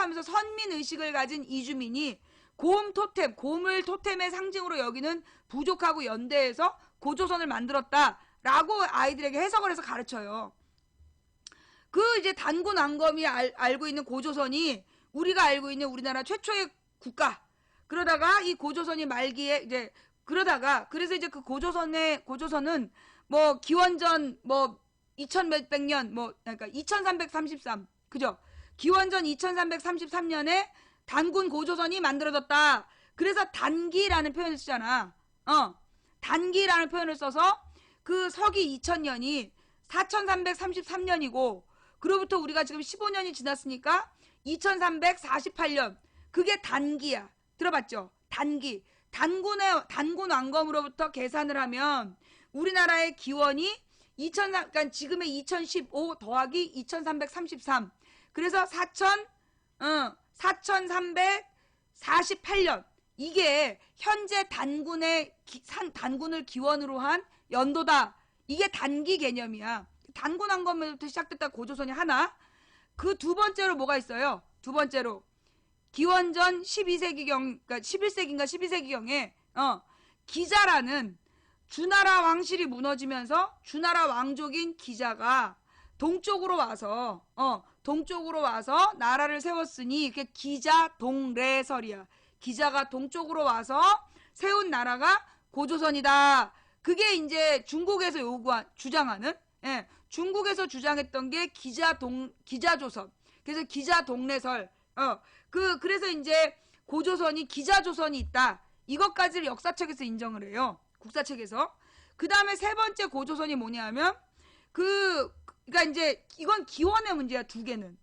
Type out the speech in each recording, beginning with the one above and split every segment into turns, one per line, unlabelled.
하면서 선민의식을 가진 이주민이 고음 토템, 고음을 토템의 상징으로 여기는 부족하고 연대해서 고조선을 만들었다라고 아이들에게 해석을 해서 가르쳐요. 그 이제 단군 왕검이 알고 있는 고조선이 우리가 알고 있는 우리나라 최초의 국가. 그러다가 이 고조선이 말기에 이제 그러다가 그래서 이제 그 고조선은 뭐 기원전 뭐 2000몇백 년 뭐 그러니까 2333 그죠? 기원전 2333년에 단군 고조선이 만들어졌다. 그래서 단기라는 표현을 쓰잖아. 단기라는 표현을 써서 그 서기 2000년이 4333년이고 그로부터 우리가 지금 15년이 지났으니까 2348년 그게 단기야. 들어봤죠? 단기. 단군 왕검으로부터 계산을 하면 우리나라의 기원이 그러니까 지금의 2015 더하기 2333 그래서 4348년 이게 현재 단군을 기원으로 한 연도다. 이게 단기 개념이야. 단군 왕검부터 시작됐다 고조선이 하나. 그 두 번째로 뭐가 있어요? 두 번째로 기원전 12세기경 그러니까 11세기인가 12세기경에 기자라는 주나라 왕실이 무너지면서 주나라 왕족인 기자가 동쪽으로 와서 나라를 세웠으니 그게 기자동래설이야. 기자가 동쪽으로 와서 세운 나라가 고조선이다. 그게 이제 중국에서 주장하는 중국에서 주장했던 게 기자조선. 그래서 기자동래설. 그래서 이제 고조선이 기자조선이 있다. 이것까지를 역사책에서 인정을 해요. 국사책에서. 그 다음에 세 번째 고조선이 뭐냐면 그러니까 이제 이건 기원의 문제야. 두 개는.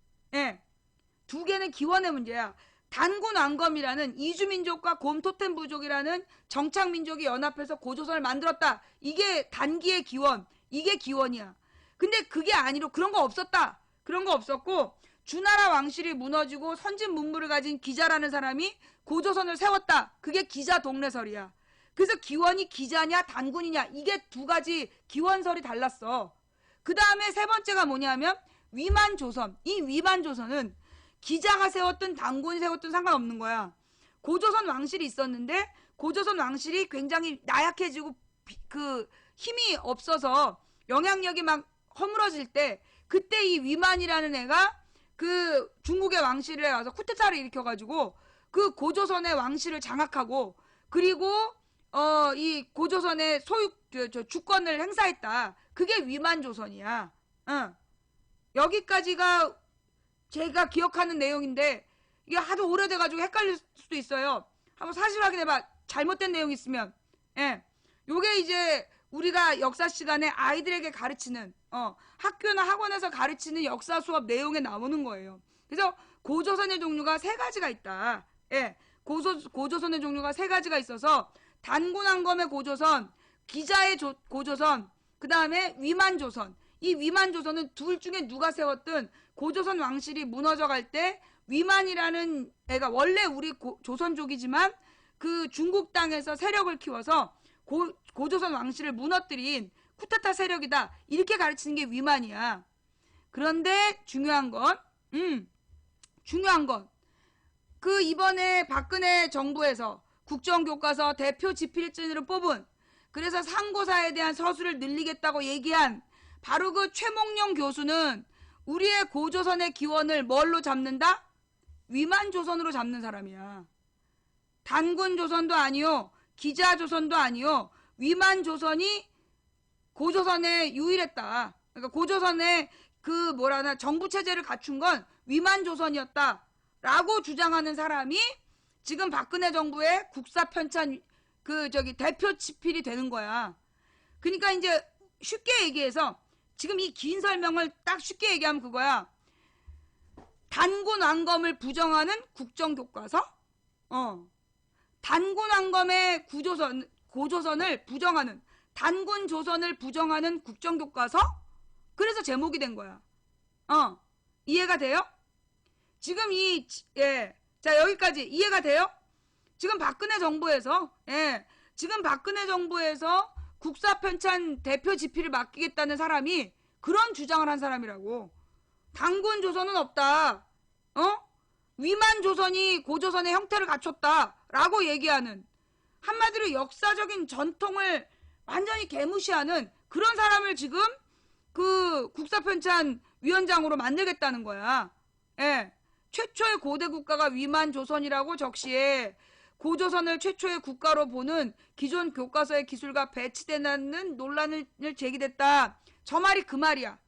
두 개는 기원의 문제야. 단군 왕검이라는 이주민족과 곰토템 부족이라는 정착민족이 연합해서 고조선을 만들었다. 이게 단기의 기원. 이게 기원이야. 근데 그게 아니로 그런 거 없었다. 그런 거 없었고 주나라 왕실이 무너지고 선진 문물을 가진 기자라는 사람이 고조선을 세웠다. 그게 기자동래설이야. 그래서 기원이 기자냐 단군이냐 이게 두 가지 기원설이 달랐어. 그 다음에 세 번째가 뭐냐면 위만조선. 이 위만조선은 기자가 세웠든 단군이 세웠든 상관없는 거야. 고조선 왕실이 있었는데 고조선 왕실이 굉장히 나약해지고 그 힘이 없어서 영향력이 막 허물어질 때 그때 이 위만이라는 애가 그 중국의 왕실에 와서 쿠데타를 일으켜가지고 그 고조선의 왕실을 장악하고 그리고 이 고조선의 주권을 행사했다. 그게 위만조선이야. 여기까지가 제가 기억하는 내용인데 이게 하도 오래돼가지고 헷갈릴 수도 있어요. 한번 사실 확인해봐. 잘못된 내용이 있으면. 요게 이제 우리가 역사 시간에 아이들에게 가르치는 학교나 학원에서 가르치는 역사 수업 내용에 나오는 거예요. 그래서 고조선의 종류가 세 가지가 있다. 고조선의 종류가 세 가지가 있어서 단군 왕검의 고조선, 기자의 고조선, 그 다음에 위만조선. 이 위만조선은 둘 중에 누가 세웠든 고조선 왕실이 무너져갈 때 위만이라는 애가 원래 우리 조선족이지만 그 중국 땅에서 세력을 키워서 고조선 왕실을 무너뜨린 쿠데타 세력이다. 이렇게 가르치는 게 위만이야. 그런데 중요한 건 그 이번에 박근혜 정부에서 국정교과서 대표 지필진으로 뽑은 그래서 상고사에 대한 서술을 늘리겠다고 얘기한 바로 그 최몽룡 교수는 우리의 고조선의 기원을 뭘로 잡는다? 위만조선으로 잡는 사람이야. 단군조선도 아니요. 기자조선도 아니요. 위만조선이 고조선에 유일했다. 그러니까 고조선의 정부체제를 갖춘 건 위만조선이었다. 라고 주장하는 사람이 지금 박근혜 정부의 국사편찬 대표 지필이 되는 거야. 그러니까 이제 쉽게 얘기해서 지금 이 긴 설명을 딱 쉽게 얘기하면 그거야. 단군 왕검을 부정하는 국정교과서, 단군 왕검의 고조선을 부정하는, 단군 조선을 부정하는 국정교과서? 그래서 제목이 된 거야. 이해가 돼요? 지금 자, 여기까지 이해가 돼요? 지금 박근혜 정부에서 국사편찬 대표 지필을 맡기겠다는 사람이 그런 주장을 한 사람이라고. 단군 조선은 없다. 위만 조선이 고조선의 형태를 갖췄다라고 얘기하는, 한마디로 역사적인 전통을 완전히 개무시하는 그런 사람을 지금 그 국사편찬 위원장으로 만들겠다는 거야. 예. 최초의 고대 국가가 위만 조선이라고 적시해 고조선을 최초의 국가로 보는 기존 교과서의 기술과 배치되는 논란을 제기됐다. 저 말이 그 말이야.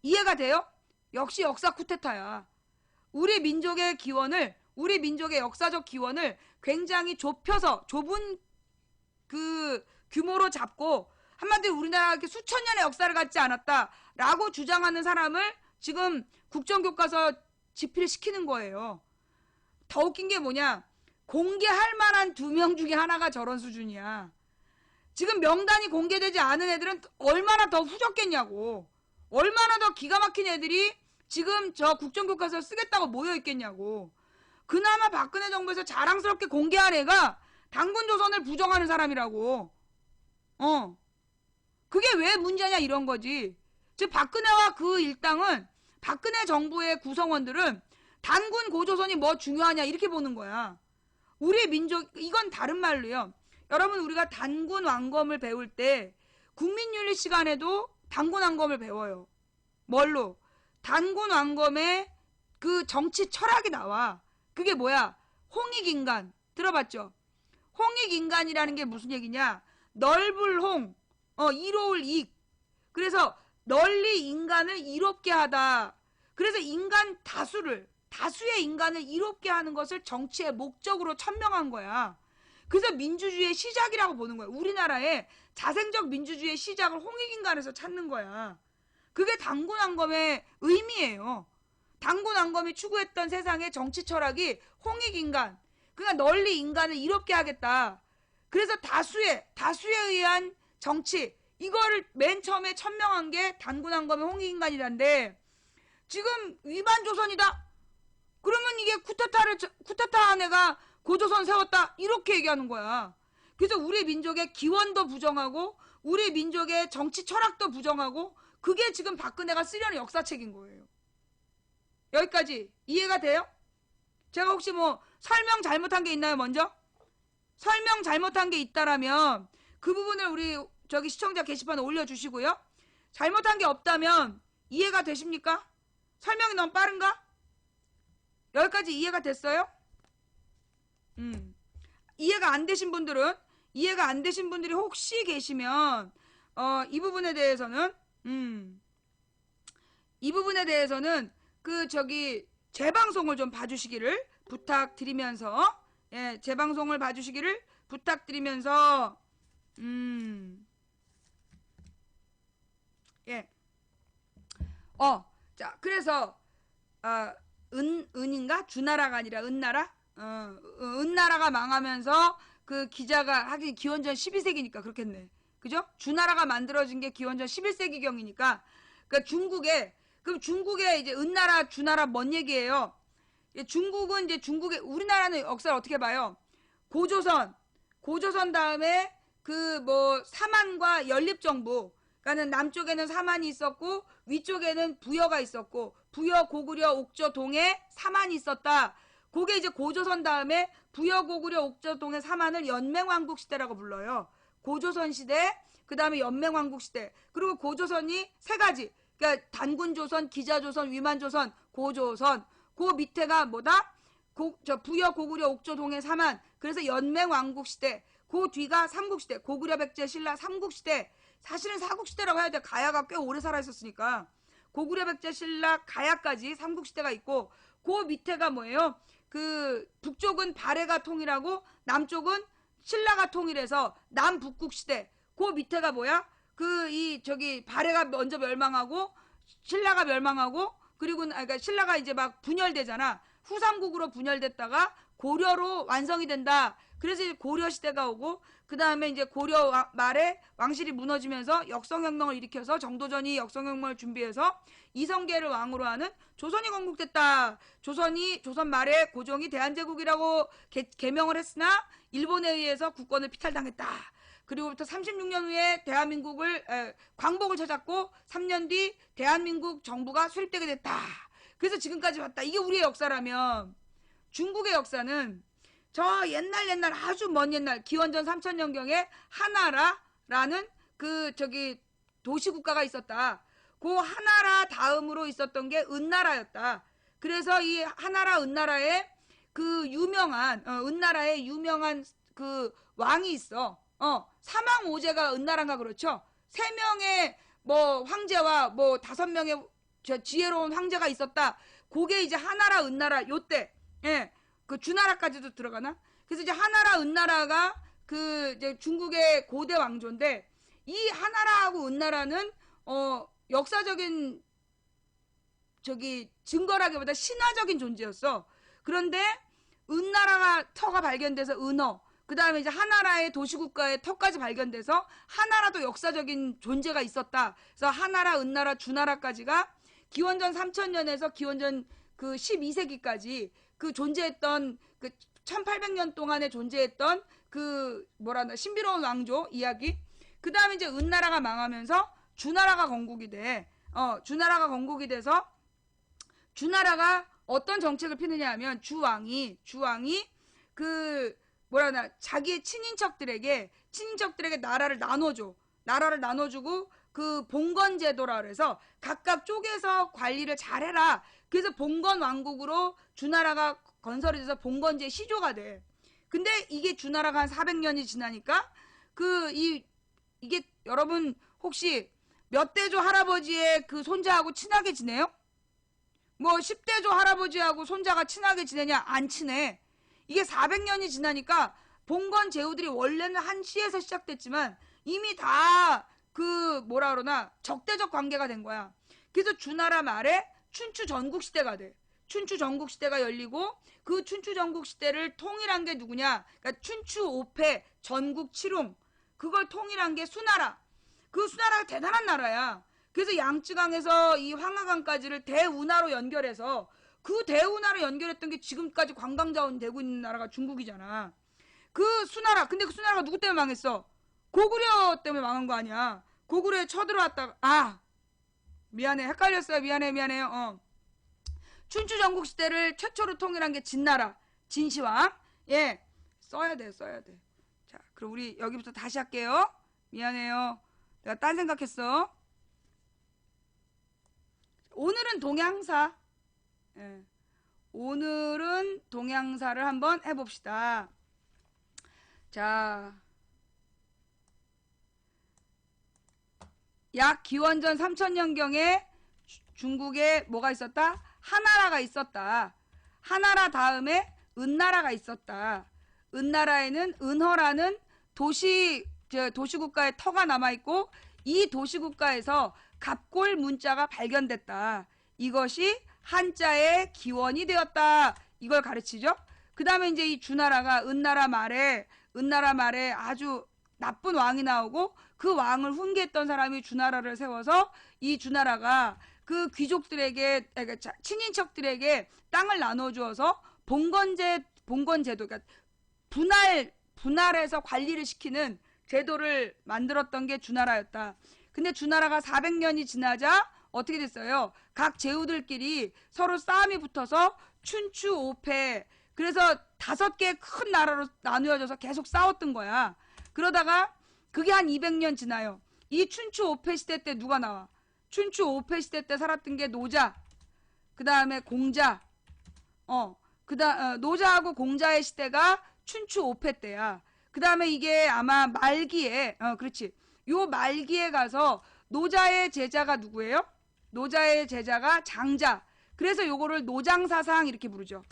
이해가 돼요? 역시 역사 쿠데타야. 우리 민족의 기원을, 우리 민족의 역사적 기원을 굉장히 좁혀서 좁은 그 규모로 잡고, 한마디로 우리나라가 이렇게 수천 년의 역사를 갖지 않았다라고 주장하는 사람을 지금 국정교과서 집필시키는 거예요. 더 웃긴 게 뭐냐, 공개할 만한 2명 중에 하나가 저런 수준이야. 지금 명단이 공개되지 않은 애들은 얼마나 더 후졌겠냐고. 얼마나 더 기가 막힌 애들이 지금 저 국정교과서를 쓰겠다고 모여있겠냐고. 그나마 박근혜 정부에서 자랑스럽게 공개한 애가 단군조선을 부정하는 사람이라고. 그게 왜 문제냐 이런 거지. 즉 박근혜와 그 일당은, 박근혜 정부의 구성원들은 단군 고조선이 뭐 중요하냐 이렇게 보는 거야. 우리 민족, 이건 다른 말로요. 여러분, 우리가 단군 왕검을 배울 때 국민윤리 시간에도 단군 왕검을 배워요. 뭘로? 단군 왕검에 그 정치 철학이 나와. 그게 뭐야? 홍익인간. 들어봤죠? 홍익인간이라는 게 무슨 얘기냐? 넓을 홍, 이로울 익. 그래서 널리 인간을 이롭게 하다. 그래서 인간 다수의 인간을 이롭게 하는 것을 정치의 목적으로 천명한 거야. 그래서 민주주의의 시작이라고 보는 거야. 우리나라의 자생적 민주주의의 시작을 홍익인간에서 찾는 거야. 그게 단군왕검의 의미예요. 단군왕검이 추구했던 세상의 정치 철학이 홍익인간, 그러니까 널리 인간을 이롭게 하겠다. 그래서 다수에 의한 정치, 이거를 맨 처음에 천명한 게 단군왕검의 홍익인간이란데, 지금 위반 조선이다. 그러면 이게 쿠데타한 애가 고조선 세웠다 이렇게 얘기하는 거야. 그래서 우리 민족의 기원도 부정하고 우리 민족의 정치 철학도 부정하고, 그게 지금 박근혜가 쓰려는 역사책인 거예요. 여기까지 이해가 돼요? 제가 혹시 뭐 설명 잘못한 게 있나요? 먼저 설명 잘못한 게 있다라면 그 부분을 우리 저기 시청자 게시판에 올려주시고요. 잘못한 게 없다면 이해가 되십니까? 설명이 너무 빠른가? 여기까지 이해가 됐어요? 이해가 안 되신 분들이 혹시 계시면 이 부분에 대해서는 그 저기 재방송을 좀 봐주시기를 부탁드리면서, 예, 재방송을 봐주시기를 부탁드리면서, 예, 자, 그래서 은인가? 주나라가 아니라 은나라? 은나라가 망하면서 그 기자가, 하긴 기원전 12세기니까 그렇겠네. 그죠? 주나라가 만들어진 게 기원전 11세기경이니까, 그러니까 그럼 중국의 이제 은나라, 주나라 뭔 얘기예요? 중국은 이제 우리나라는 역사를 어떻게 봐요? 고조선 다음에 그 뭐 사만과 연립정부, 그러니까는 남쪽에는 사만이 있었고 위쪽에는 부여가 있었고, 부여, 고구려, 옥저, 동해, 사만이 있었다. 그게 이제 고조선 다음에 부여, 고구려, 옥저, 동해, 사만을 연맹왕국 시대라고 불러요. 고조선 시대, 그 다음에 연맹왕국 시대. 그리고 고조선이 세 가지. 그러니까 단군조선, 기자조선, 위만조선, 고조선. 그 밑에가 뭐다? 부여, 고구려, 옥조, 동해, 사만. 그래서 연맹왕국 시대. 그 뒤가 삼국시대. 고구려, 백제, 신라, 삼국시대. 사실은 사국시대라고 해야 돼. 가야가 꽤 오래 살아있었으니까. 고구려, 백제, 신라, 가야까지 삼국시대가 있고, 그 밑에가 뭐예요? 그 북쪽은 발해가 통일하고 남쪽은 신라가 통일해서 남북국시대. 그 밑에가 뭐야? 발해가 먼저 멸망하고 신라가 멸망하고, 그러니까 신라가 이제 막 분열되잖아. 후삼국으로 분열됐다가 고려로 완성이 된다. 그래서 이제 고려 시대가 오고, 그 다음에 이제 고려 말에 왕실이 무너지면서 역성혁명을 일으켜서 정도전이 역성혁명을 준비해서 이성계를 왕으로 하는 조선이 건국됐다. 조선 말에 고종이 대한제국이라고 개명을 했으나 일본에 의해서 국권을 피탈당했다. 그리고부터 36년 후에 광복을 찾았고 3년 뒤 대한민국 정부가 수립되게 됐다. 그래서 지금까지 봤다. 이게 우리의 역사라면 중국의 역사는 저 옛날 아주 먼 옛날 기원전 3000년경에 하나라라는 그 저기 도시국가가 있었다. 그 하나라 다음으로 있었던 게 은나라였다. 그래서 이 하나라 은나라에 그 유명한 은나라에 유명한 그 왕이 있어. 사망오제가 은나라인가 그렇죠. 3명의 뭐 황제와 뭐 5명의 저 지혜로운 황제가 있었다. 그게 이제 하나라 은나라 요때 예. 그 주나라까지도 들어가나? 그래서 이제 하나라 은나라가 그 이제 중국의 고대 왕조인데 이 하나라하고 은나라는 역사적인 저기 증거라기보다 신화적인 존재였어. 그런데 은나라가 터가 발견돼서 은어, 그 다음에 이제 하나라의 도시국가의 터까지 발견돼서 하나라도 역사적인 존재가 있었다. 그래서 하나라, 은나라, 주나라까지가 기원전 3000년에서 기원전 그 12세기까지 그 존재했던 그 1800년 동안에 존재했던 그 뭐라나 신비로운 왕조 이야기. 그 다음에 이제 은나라가 망하면서 주나라가 건국이 돼. 주나라가 건국이 돼서 주나라가 어떤 정책을 피느냐 하면 주왕이 그 뭐라나 자기의 친인척들에게 나라를 나눠주고 그 봉건 제도라 그래서 각각 쪼개서 관리를 잘해라. 그래서 봉건 왕국으로 주나라가 건설이 돼서 봉건제 시조가 돼. 근데 이게 주나라가 한 400년이 지나니까 이게 여러분 혹시 몇 대조 할아버지의 그 손자하고 친하게 지내요? 뭐 10대조 할아버지하고 손자가 친하게 지내냐? 안 친해. 이게 400년이 지나니까 봉건 제후들이 원래는 한 시에서 시작됐지만 이미 다 그 뭐라 그러나 적대적 관계가 된 거야. 그래서 주나라 말에 춘추 전국시대가 돼. 춘추 전국시대가 열리고 그 춘추 전국시대를 통일한 게 누구냐? 그러니까 춘추 5패 전국 7웅 그걸 통일한 게 수나라. 그 수나라가 대단한 나라야. 그래서 양쯔강에서 이 황하강까지를 대운하로 연결해서 그 대운하로 연결했던 게 지금까지 관광자원 되고 있는 나라가 중국이잖아. 그 수나라, 근데 그 수나라가 누구 때문에 망했어? 고구려 때문에 망한 거 아니야. 고구려에 쳐들어왔다가 미안해 헷갈렸어요. 미안해요. 춘추 전국 시대를 최초로 통일한 게 진나라 진시황. 예, 써야 돼. 자, 그럼 우리 여기부터 다시 할게요. 미안해요. 내가 딴 생각했어. 오늘은 동양사. 예. 오늘은 동양사를 한번 해봅시다. 자, 약 기원전 3000년경에 중국에 뭐가 있었다? 하나라가 있었다. 하나라 다음에 은나라가 있었다. 은나라에는 은허라는 도시국가의 터가 남아있고 이 도시국가에서 갑골 문자가 발견됐다. 이것이 한자의 기원이 되었다. 이걸 가르치죠. 그 다음에 이제 이 주나라가 은나라 말에 아주 나쁜 왕이 나오고 그 왕을 훈계했던 사람이 주나라를 세워서 이 주나라가 그 귀족들에게 친인척들에게 땅을 나눠주어서 봉건제도 그러니까 분할해서 관리를 시키는 제도를 만들었던 게 주나라였다. 근데 주나라가 400년이 지나자 어떻게 됐어요? 각 제후들끼리 서로 싸움이 붙어서 춘추 5패 그래서 5개의 큰 나라로 나누어져서 계속 싸웠던 거야. 그러다가 그게 한 200년 지나요. 이 춘추 5패 시대 때 누가 나와? 춘추 5패 시대 때 살았던 게 노자, 그 다음에 공자, 노자하고 공자의 시대가 춘추 5패 때야. 그 다음에 이게 아마 말기에, 그렇지. 요 말기에 가서 노자의 제자가 누구예요? 노자의 제자가 장자. 그래서 요거를 노장사상 이렇게 부르죠.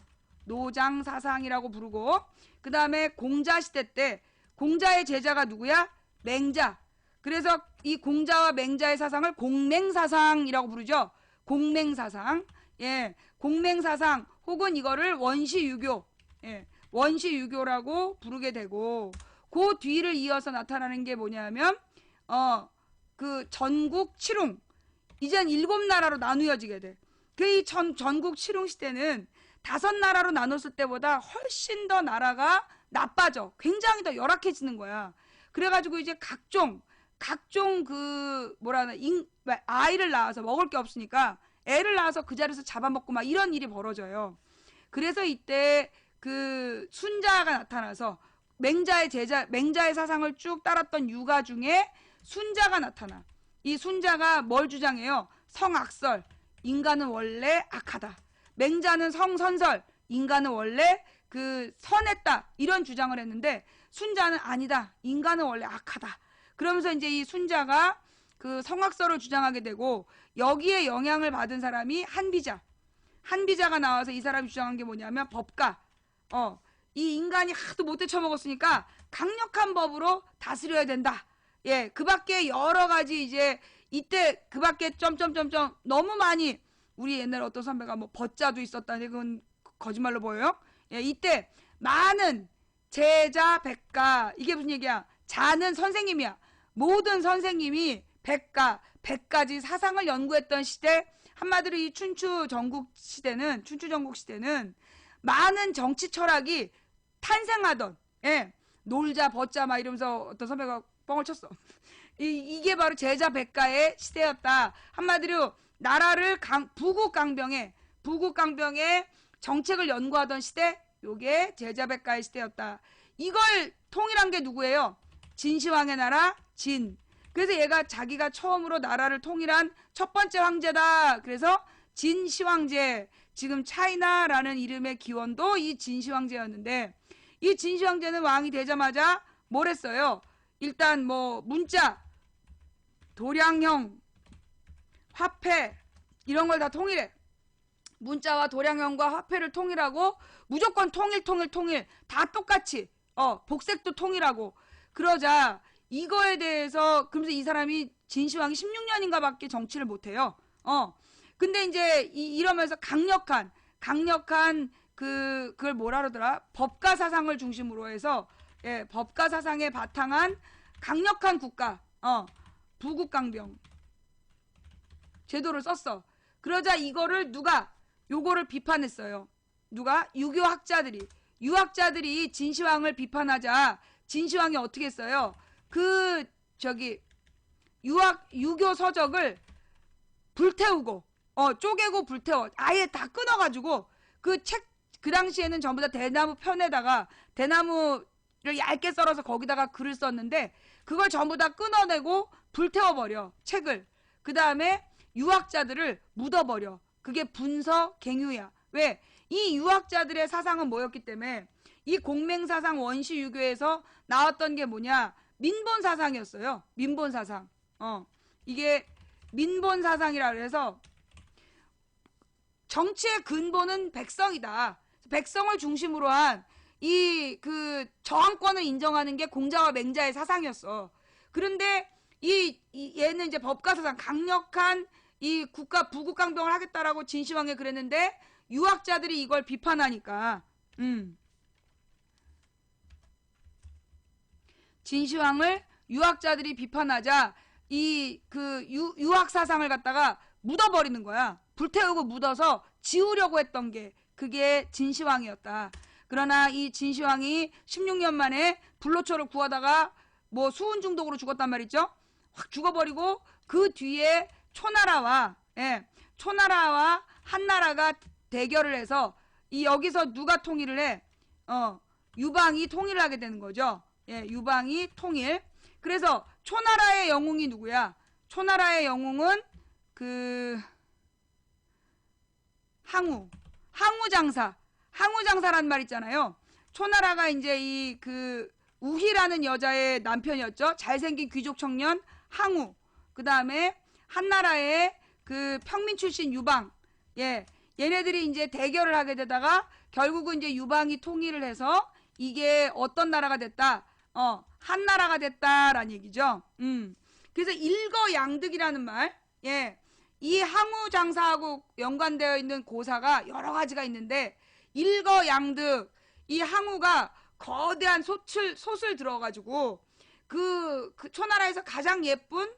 노장사상이라고 부르고, 그 다음에 공자 시대 때 공자의 제자가 누구야? 맹자. 그래서 이 공자와 맹자의 사상을 공맹사상이라고 부르죠. 공맹사상. 예, 공맹사상 혹은 이거를 원시유교. 예, 원시유교라고 부르게 되고, 그 뒤를 이어서 나타나는 게 뭐냐면 그 전국 칠웅. 이젠 7나라로 나누어지게 돼. 그 이 전국 칠웅 시대는 5나라로 나눴을 때보다 훨씬 더 나라가 나빠져. 굉장히 더 열악해지는 거야. 그래가지고 이제 각종 그 아이를 낳아서 먹을 게 없으니까 애를 낳아서 그 자리에서 잡아먹고 막 이런 일이 벌어져요. 그래서 이때 그 순자가 나타나서 맹자의 사상을 쭉 따랐던 유가 중에 순자가 나타나. 이 순자가 뭘 주장해요? 성악설, 인간은 원래 악하다. 맹자는 성선설, 인간은 원래 그 선했다. 이런 주장을 했는데 순자는 아니다. 인간은 원래 악하다. 그러면서 이제 이 순자가 그 성악설을 주장하게 되고 여기에 영향을 받은 사람이 한비자가 나와서 이 사람이 주장한 게 뭐냐면 법가. 이 인간이 하도 못돼 처먹었으니까 강력한 법으로 다스려야 된다. 예, 그 밖에 여러 가지 이제 이때 그 밖에 점점점점 너무 많이 우리 옛날에 어떤 선배가 뭐 벗자도 있었다니 그건 거짓말로 보여요. 예, 이때 많은 제자 백가 이게 무슨 얘기야? 자는 선생님이야. 모든 선생님이 백가지 사상을 연구했던 시대. 한마디로 이 춘추 전국 시대는 많은 정치 철학이 탄생하던, 예, 놀자 벗자 막 이러면서 어떤 선배가 뻥을 쳤어. 이게 바로 제자 백가의 시대였다. 한마디로 나라를 부국강병의 정책을 연구하던 시대, 요게 제자 백가의 시대였다. 이걸 통일한 게 누구예요? 진시황의 나라 진. 그래서 얘가 자기가 처음으로 나라를 통일한 첫 번째 황제다. 그래서 진시황제. 지금 차이나라는 이름의 기원도 이 진시황제였는데 이 진시황제는 왕이 되자마자 뭘 했어요? 일단 뭐 문자, 도량형, 화폐 이런 걸 다 통일해. 문자와 도량형과 화폐를 통일하고 무조건 통일 다 똑같이 복색도 통일하고 그러자 이거에 대해서 그러면서 이 사람이 진시황이 16년인가 밖에 정치를 못해요. 근데 이제 이러면서 강력한 그걸 뭐라 그러더라? 법가 사상을 중심으로 해서 예, 법가 사상에 바탕한 강력한 국가 부국강병 제도를 썼어. 그러자 이거를 요거를 비판했어요. 누가? 유학자들이 진시황을 비판하자 진시황이 어떻게 했어요? 유교 서적을 불태우고 쪼개고 불태워 아예 다 끊어가지고 그 당시에는 전부 다 대나무 편에다가 대나무를 얇게 썰어서 거기다가 글을 썼는데 그걸 전부 다 끊어내고 불태워버려 책을. 그 다음에 유학자들을 묻어버려. 그게 분서갱유야. 왜? 이 유학자들의 사상은 뭐였기 때문에 이 공맹사상 원시유교에서 나왔던 게 뭐냐? 민본사상이었어요. 민본사상. 이게 민본사상이라 그래서 정치의 근본은 백성이다. 백성을 중심으로 한 저항권을 인정하는 게 공자와 맹자의 사상이었어. 그런데 얘는 이제 법가사상, 강력한 이 부국강병을 하겠다라고 진시황에 그랬는데 유학자들이 이걸 비판하니까, 진시황을 유학자들이 비판하자 유학 사상을 갖다가 묻어버리는 거야. 불태우고 묻어서 지우려고 했던 게 그게 진시황이었다. 그러나 이 진시황이 16년 만에 불로초를 구하다가 뭐 수은 중독으로 죽었단 말이죠. 확 죽어버리고 그 뒤에 초나라와 한나라가 대결을 해서 여기서 누가 통일을 해? 유방이 통일을 하게 되는 거죠. 예, 유방이 통일. 그래서 초나라의 영웅이 누구야? 초나라의 영웅은 항우장사란 말 있잖아요. 초나라가 이제 우희라는 여자의 남편이었죠. 잘생긴 귀족 청년 항우. 그 다음에 한나라의 평민 출신 유방. 예, 얘네들이 이제 대결을 하게 되다가 결국은 이제 유방이 통일을 해서 이게 어떤 나라가 됐다? 한나라가 됐다라는 얘기죠. 그래서 일거양득이라는 말. 예. 이 항우장사하고 연관되어 있는 고사가 여러 가지가 있는데 일거양득. 이 항우가 거대한 솥을 들어가지고 그 초나라에서 가장 예쁜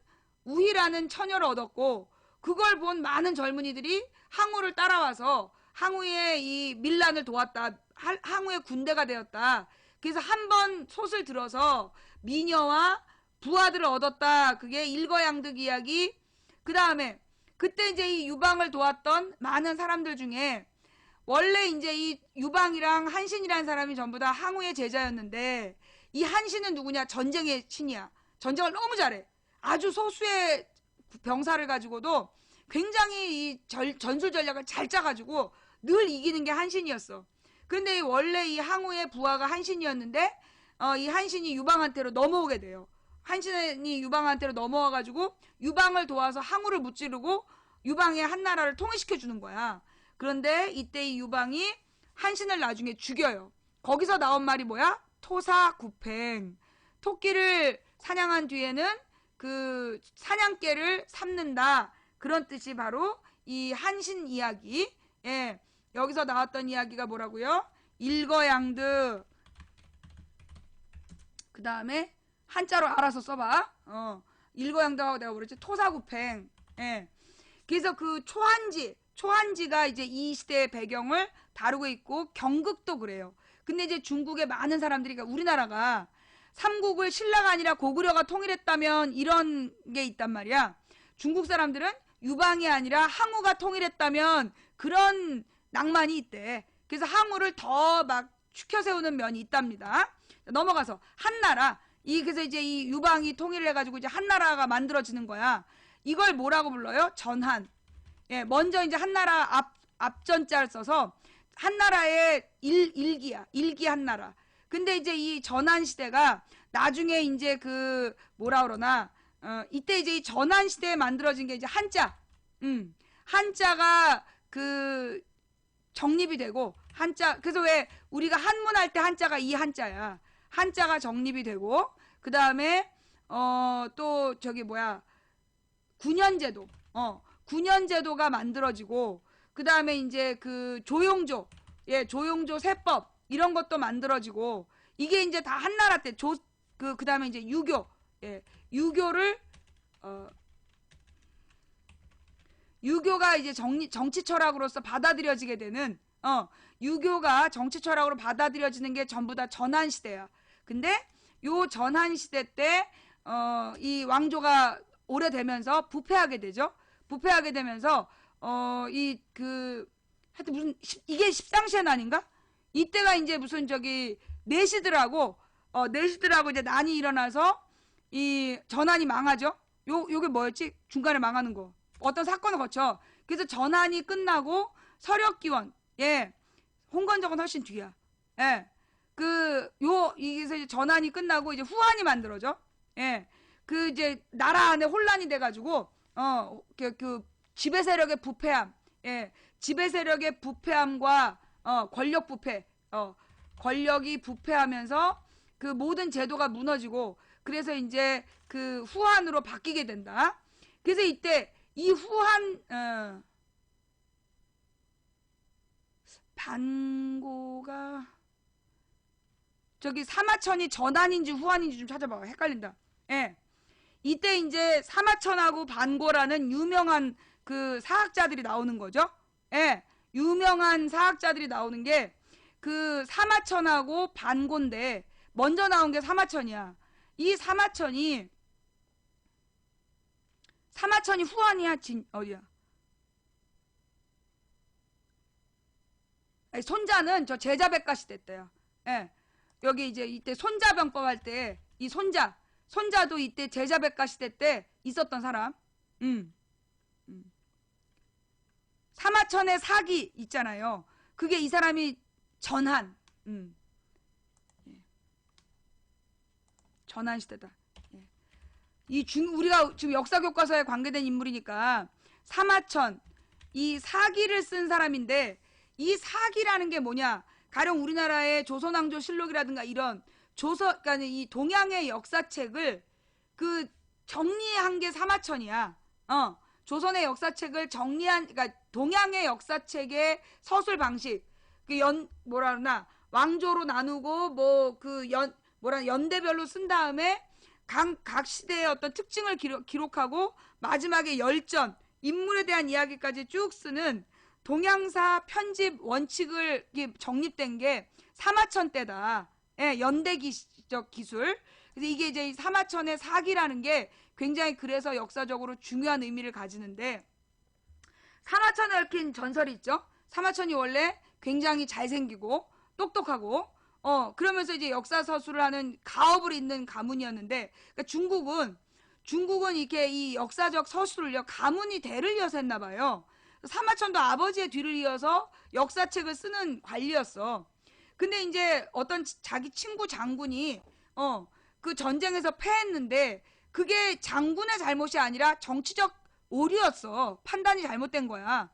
우희라는 처녀를 얻었고 그걸 본 많은 젊은이들이 항우를 따라와서 항우의 이 밀란을 도왔다. 항우의 군대가 되었다. 그래서 한 번 솥을 들어서 미녀와 부하들을 얻었다. 그게 일거양득 이야기. 그 다음에 그때 이제 이 유방을 도왔던 많은 사람들 중에 원래 이제 이 유방이랑 한신이라는 사람이 전부 다 항우의 제자였는데, 이 한신은 누구냐? 전쟁의 신이야. 전쟁을 너무 잘해. 아주 소수의 병사를 가지고도 굉장히 이 전술 전략을 잘 짜가지고 늘 이기는 게 한신이었어. 그런데 원래 이 항우의 부하가 한신이었는데, 이 한신이 유방한테로 넘어오게 돼요. 한신이 유방한테로 넘어와가지고 유방을 도와서 항우를 무찌르고 유방의 한 나라를 통일시켜 주는 거야. 그런데 이때 이 유방이 한신을 나중에 죽여요. 거기서 나온 말이 뭐야? 토사구팽. 토끼를 사냥한 뒤에는 그 사냥개를 삼는다. 그런 뜻이 바로 이 한신 이야기. 예, 여기서 나왔던 이야기가 뭐라고요? 일거양득. 그 다음에 한자로 알아서 써봐. 일거양득하고 내가 그랬지. 토사구팽. 예. 그래서 그 초한지가 이제 이 시대의 배경을 다루고 있고, 경극도 그래요. 근데 이제 중국의 많은 사람들이, 그러니까 우리나라가 삼국을 신라가 아니라 고구려가 통일했다면 이런 게 있단 말이야. 중국 사람들은 유방이 아니라 항우가 통일했다면 그런 낭만이 있대. 그래서 항우를 더 막 추켜 세우는 면이 있답니다. 넘어가서 한나라. 그래서 이제 이 유방이 통일을 해가지고 이제 한나라가 만들어지는 거야. 이걸 뭐라고 불러요? 전한. 예, 먼저 이제 한나라 앞전자를 써서 한나라의 일기야. 일기 한나라. 근데 이제 이 전한 시대가 나중에 이제 그 뭐라 그러나 이때 이제 이 전한 시대에 만들어진 게 이제 한자. 한자가 그 정립이 되고, 한자, 그래서 왜 우리가 한문할 때 한자가 이 한자야. 한자가 정립이 되고, 그 다음에 또 저기 뭐야, 군현제도. 군현제도가 만들어지고, 그 다음에 이제 그 조용조, 예, 조용조 세법 이런 것도 만들어지고, 이게 이제 다 한나라 때 그 다음에 이제 유교, 예, 유교가 이제 정치 철학으로서 받아들여지게 되는, 유교가 정치 철학으로 받아들여지는 게 전부 다 전한 시대야. 근데 요 전한 시대 때 이 왕조가 오래되면서 부패하게 되죠. 부패하게 되면서 하여튼 무슨 이게 십상시의 난인가? 이때가 이제 무슨 저기 내시들하고 이제 난이 일어나서 이 전한이 망하죠. 요게 뭐였지? 중간에 망하는 거. 어떤 사건을 거쳐. 그래서 전한이 끝나고 서력기원. 예. 홍건적은 훨씬 뒤야. 예. 이게 이제 전한이 끝나고 이제 후한이 만들어져. 예. 그 이제 나라 안에 혼란이 돼가지고 그 지배 세력의 부패함. 예. 지배 세력의 부패함과 권력 부패. 권력이 부패하면서 그 모든 제도가 무너지고, 그래서 이제 그 후한으로 바뀌게 된다. 그래서 이때 이 후한 반고가 저기 사마천이 전한인지 후한인지 좀 찾아봐. 헷갈린다. 예. 이때 이제 사마천하고 반고라는 유명한 그 사학자들이 나오는 거죠. 예. 유명한 사학자들이 나오는 게 그 사마천하고 반고인데, 먼저 나온 게 사마천이야. 이 사마천이 후한이야? 어디야? 아니, 손자는 저 제자백가 시대 때야. 예. 여기 이제 이때 손자병법 할 때 이 손자도 이때 제자백가 시대 때 있었던 사람. 사마천의 사기 있잖아요. 그게 이 사람이 전한. 예. 전한 시대다. 예. 우리가 지금 역사 교과서에 관계된 인물이니까 사마천, 이 사기를 쓴 사람인데, 이 사기라는 게 뭐냐? 가령 우리나라의 조선왕조 실록이라든가 이런 그러니까 이 동양의 역사책을 그 정리한 게 사마천이야. 조선의 역사책을 정리한, 그러니까 동양의 역사책의 서술 방식, 뭐라 그러나 왕조로 나누고 연대별로 쓴 다음에 각 시대의 어떤 특징을 기록하고 마지막에 열전, 인물에 대한 이야기까지 쭉 쓰는 동양사 편집 원칙을 정립된 게 사마천 때다. 예, 연대기적 기술. 그래서 이게 이제 사마천의 사기라는 게 굉장히 그래서 역사적으로 중요한 의미를 가지는데, 사마천에 얽힌 전설이 있죠. 사마천이 원래 굉장히 잘생기고 똑똑하고 그러면서 이제 역사 서술을 하는 가업을 잇는 가문이었는데, 그러니까 중국은 이렇게 이 역사적 서술을요 가문이 대를 이어서 했나 봐요. 사마천도 아버지의 뒤를 이어서 역사책을 쓰는 관리였어. 근데 이제 어떤 자기 친구 장군이 그 전쟁에서 패했는데 그게 장군의 잘못이 아니라 정치적 오류였어. 판단이 잘못된 거야.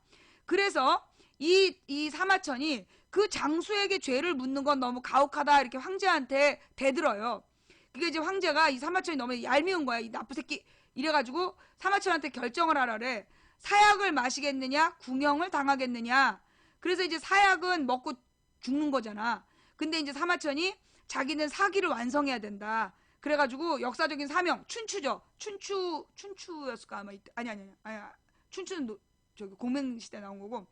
그래서 이 사마천이 그 장수에게 죄를 묻는 건 너무 가혹하다 이렇게 황제한테 대들어요. 그게 이제 황제가 이 사마천이 너무 얄미운 거야. 이 나쁜 새끼 이래가지고 사마천한테 결정을 하라래. 사약을 마시겠느냐 궁형을 당하겠느냐. 그래서 이제 사약은 먹고 죽는 거잖아. 근데 이제 사마천이 자기는 사기를 완성해야 된다. 그래가지고 역사적인 사명 춘추죠. 춘추였을까 아마. 아니 춘추는 저기 공명시대 나온 거고.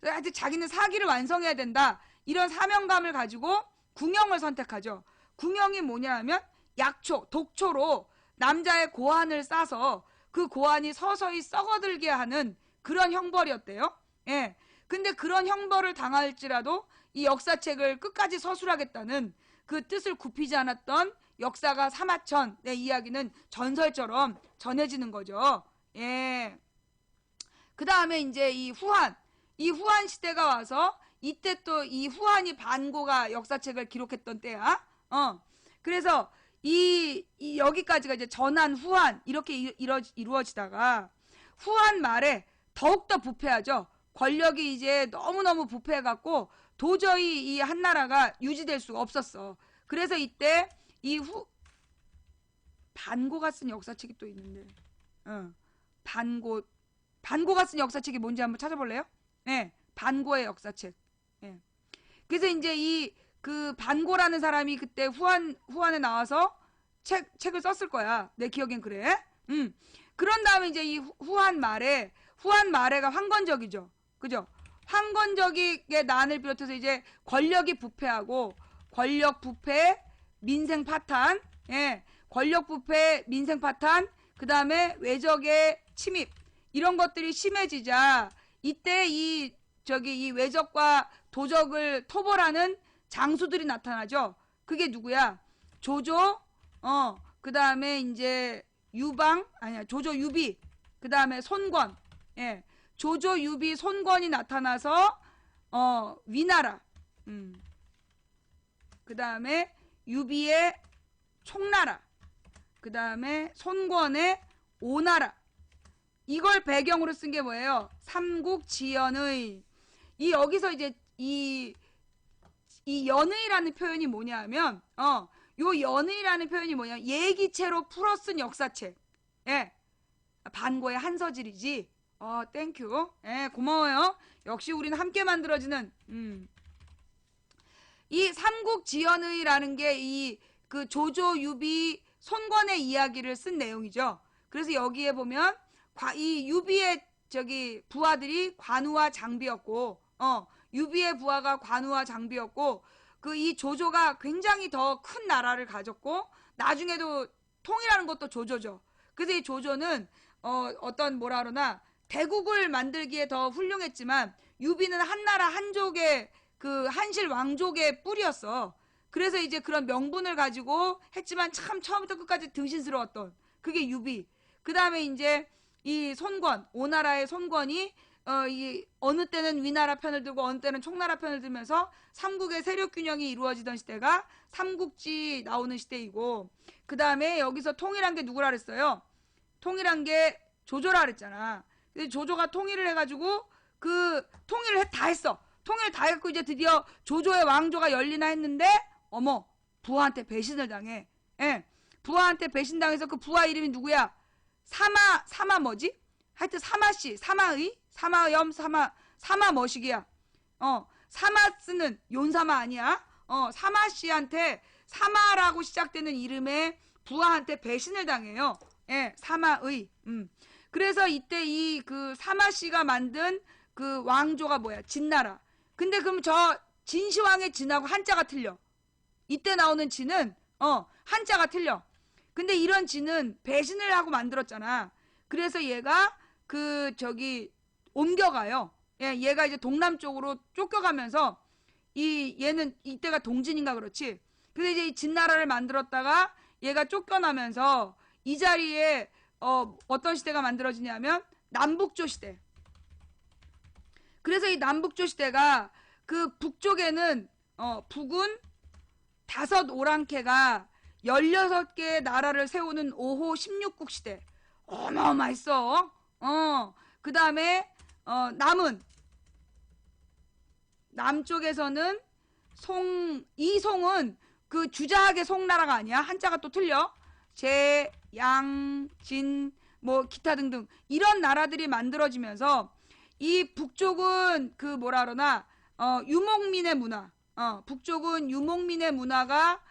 하여튼 자기는 사기를 완성해야 된다. 이런 사명감을 가지고 궁형을 선택하죠. 궁형이 뭐냐 하면 약초, 독초로 남자의 고환을 싸서 그 고환이 서서히 썩어들게 하는 그런 형벌이었대요. 예. 근데 그런 형벌을 당할지라도 이 역사책을 끝까지 서술하겠다는 그 뜻을 굽히지 않았던 역사가 사마천의 이야기는 전설처럼 전해지는 거죠. 예. 그 다음에 이제 이 후한 시대가 와서 이때 또 이 후한이 반고가 역사책을 기록했던 때야. 그래서 이 여기까지가 이제 전한 후한 이렇게 이루어지다가 후한 말에 더욱더 부패하죠. 권력이 이제 너무너무 부패해갖고 도저히 이 한나라가 유지될 수가 없었어. 그래서 이때 반고가 쓴 역사책이 또 있는데, 반고가 쓴 역사책이 뭔지 한번 찾아볼래요? 네, 반고의 역사책. 네. 그래서 이제 그 반고라는 사람이 그때 후한에 나와서 책을 썼을 거야. 내 기억엔 그래. 그런 다음에 이제 이 후한 말에가 황건적이죠. 그죠? 황건적의 난을 비롯해서 이제 권력이 부패하고 권력 부패, 민생 파탄, 예, 권력 부패, 민생 파탄, 그 다음에 외적의 침입 이런 것들이 심해지자 이때 이 외적과 도적을 토벌하는 장수들이 나타나죠. 그게 누구야? 조조, 그 다음에 이제 조조 유비, 그 다음에 손권, 예, 조조 유비 손권이 나타나서 위나라, 그 다음에 유비의 총나라, 그 다음에 손권의 오나라. 이걸 배경으로 쓴 게 뭐예요? 삼국지연의. 여기서 이제 이 연의라는 표현이 뭐냐 하면 요 연의라는 표현이 뭐냐면 예기체로 풀어 쓴 역사책. 예. 반고의 한서질이지. 땡큐. 예, 고마워요. 역시 우리는 함께 만들어지는 이 삼국지연의라는 게 그 조조 유비 손권의 이야기를 쓴 내용이죠. 그래서 여기에 보면 이 유비의 부하들이 관우와 장비였고, 유비의 부하가 관우와 장비였고, 이 조조가 굉장히 더 큰 나라를 가졌고, 나중에도 통일하는 것도 조조죠. 그래서 이 조조는 대국을 만들기에 더 훌륭했지만, 유비는 한나라 한족의 한실 왕족의 뿔이었어. 그래서 이제 그런 명분을 가지고 했지만 참 처음부터 끝까지 등신스러웠던 그게 유비. 그 다음에 이제 이 손권, 오나라의 손권이 어느 때는 위나라 편을 들고 어느 때는 총나라 편을 들면서 삼국의 세력 균형이 이루어지던 시대가 삼국지 나오는 시대이고, 그 다음에 여기서 통일한 게 누구라 그랬어요? 통일한 게 조조라 그랬잖아. 근데 조조가 통일을 해가지고 통일을 다 했어. 통일을 다 했고 이제 드디어 조조의 왕조가 열리나 했는데 부하한테 배신을 당해. 예. 부하한테 배신당해서 그 부하 이름이 누구야? 사마 뭐지? 하여튼 사마씨, 사마 머시기야. 사마스는 용사마 아니야. 사마씨한테 사마라고 시작되는 이름의 부하한테 배신을 당해요. 예, 사마의. 그래서 이때 그 사마씨가 만든 그 왕조가 뭐야? 진나라. 근데 그럼 저 진시황의 진하고 한자가 틀려. 이때 나오는 진은 한자가 틀려. 근데 이런 진은 배신을 하고 만들었잖아. 그래서 얘가 옮겨가요. 예, 얘가 이제 동남쪽으로 쫓겨가면서 얘는 이때가 동진인가 그렇지. 그래서 이제 이 진나라를 만들었다가 얘가 쫓겨나면서 이 자리에 어떤 시대가 만들어지냐면 남북조 시대. 그래서 이 남북조 시대가 그 북쪽에는 북은 5 오랑캐가 16개의 나라를 세우는 5호 16국 시대. 어마어마했어. 그 다음에 남쪽에서는 이 송은 그 주자하게 송나라가 아니야. 한자가 또 틀려. 제, 양, 진, 뭐 기타 등등 이런 나라들이 만들어지면서 이 북쪽은 그 뭐라 그러나 유목민의 문화. 북쪽은 유목민의 문화가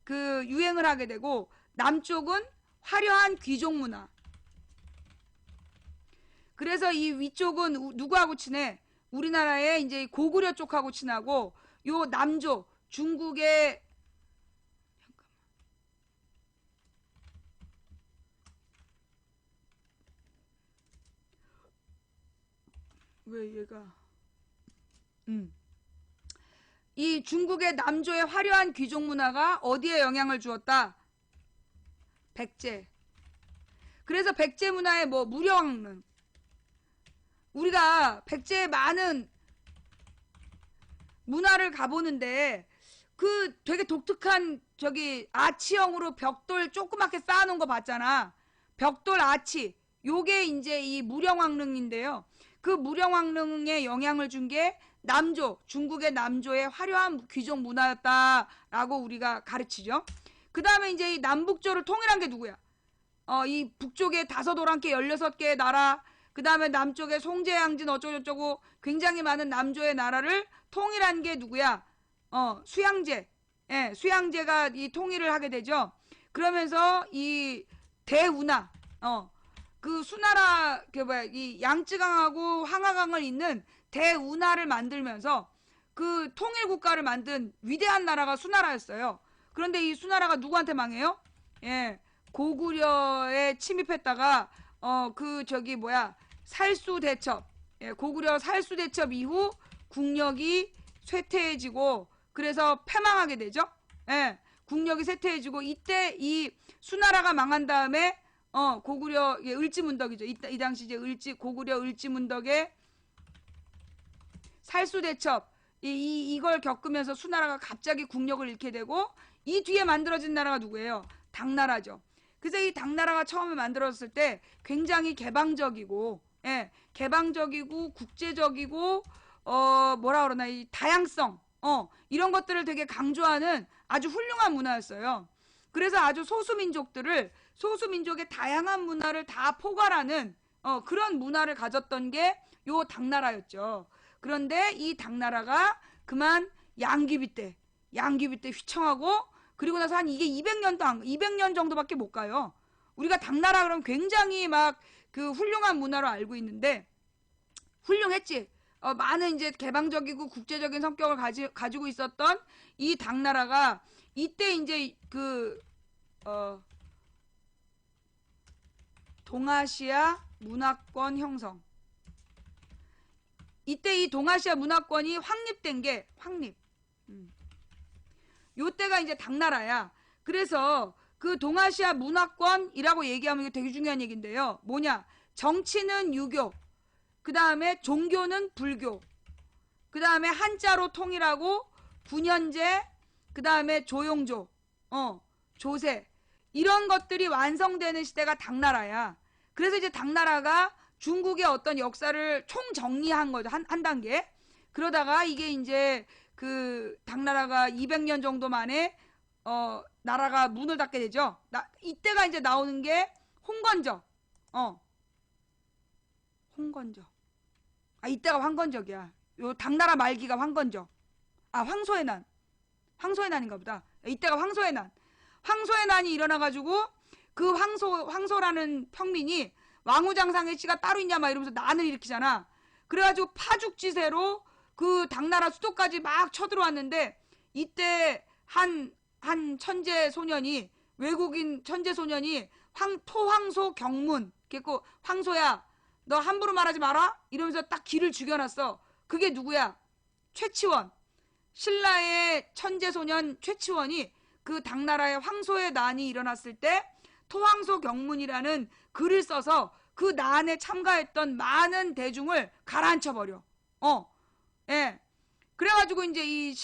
그 유행을 하게 되고 남쪽은 화려한 귀족 문화. 그래서 이 위쪽은 누구하고 친해? 우리나라의 이제 고구려 쪽하고 친하고 요 남조 중국의 왜 얘가 이 중국의 남조의 화려한 귀족 문화가 어디에 영향을 주었다? 백제. 그래서 백제 문화의 뭐 무령왕릉. 우리가 백제의 많은 문화를 가보는데 그 되게 독특한 저기 아치형으로 벽돌 조그맣게 쌓아놓은 거 봤잖아. 벽돌 아치. 요게 이제 이 무령왕릉인데요. 그 무령왕릉에 영향을 준 게 남조, 중국의 남조의 화려한 귀족 문화였다라고 우리가 가르치죠. 그 다음에 이제 이 남북조를 통일한 게 누구야? 이 북쪽에 5 오랑캐 16개의 나라, 그 다음에 남쪽에 송제양진 어쩌고저쩌고 굉장히 많은 남조의 나라를 통일한 게 누구야? 수양제. 예, 수양제가 이 통일을 하게 되죠. 그러면서 이 대운하, 그 수나라, 이 양쯔강하고 황하강을 잇는 대운하를 만들면서 그 통일국가를 만든 위대한 나라가 수나라였어요. 그런데 이 수나라가 누구한테 망해요? 예, 고구려에 침입했다가 살수대첩, 예, 고구려 살수대첩 이후 국력이 쇠퇴해지고 그래서 패망하게 되죠. 예, 국력이 쇠퇴해지고 이때 이 수나라가 망한 다음에 고구려 을지문덕이죠. 이 당시 이제 고구려 을지문덕의 살수대첩 이걸 겪으면서 수나라가 갑자기 국력을 잃게 되고 이 뒤에 만들어진 나라가 누구예요? 당나라죠. 그래서 이 당나라가 처음에 만들어졌을 때 굉장히 개방적이고, 예, 개방적이고 국제적이고 뭐라 그러나 이 다양성, 이런 것들을 되게 강조하는 아주 훌륭한 문화였어요. 그래서 아주 소수민족의 다양한 문화를 다 포괄하는 그런 문화를 가졌던 게 요 당나라였죠. 그런데 이 당나라가 그만 양귀비 때 휘청하고 그리고 나서 한 이게 200년 정도밖에 못 가요. 우리가 당나라 그러면 굉장히 막 그 훌륭한 문화로 알고 있는데 훌륭했지. 많은 이제 개방적이고 국제적인 성격을 가지고 있었던 이 당나라가 이때 이제 동아시아 문화권 형성. 이때 이 동아시아 문화권이 확립된 게 요때가 이제 당나라야. 그래서 그 동아시아 문화권이라고 얘기하면 이게 되게 중요한 얘기인데요. 뭐냐? 정치는 유교, 그 다음에 종교는 불교, 그 다음에 한자로 통일하고 군현제, 그 다음에 조용조, 조세 이런 것들이 완성되는 시대가 당나라야. 그래서 이제 당나라가 중국의 어떤 역사를 총정리한 거죠. 한 단계. 그러다가 이게 이제 그 당나라가 200년 정도 만에 나라가 문을 닫게 되죠. 이때가 이제 나오는 게 홍건적. 홍건적. 이때가 황건적이야. 요 당나라 말기가 황건적. 황소의 난. 황소의 난인가 보다. 이때가 황소의 난. 황소의 난이 일어나가지고 그 황소라는 평민이 왕후장상의 씨가 따로 있냐 막 이러면서 난을 일으키잖아. 그래가지고 파죽지세로 그 당나라 수도까지 막 쳐들어왔는데 이때 한 천재 소년이 외국인 천재 소년이 토황소 경문 그랬고 황소야 너 함부로 말하지 마라 이러면서 딱 기를 죽여놨어. 그게 누구야? 최치원. 신라의 천재소년 최치원이 그 당나라의 황소의 난이 일어났을 때 토황소 경문이라는 글을 써서 그 난에 참가했던 많은 대중을 가라앉혀버려. 예. 그래가지고 이제 이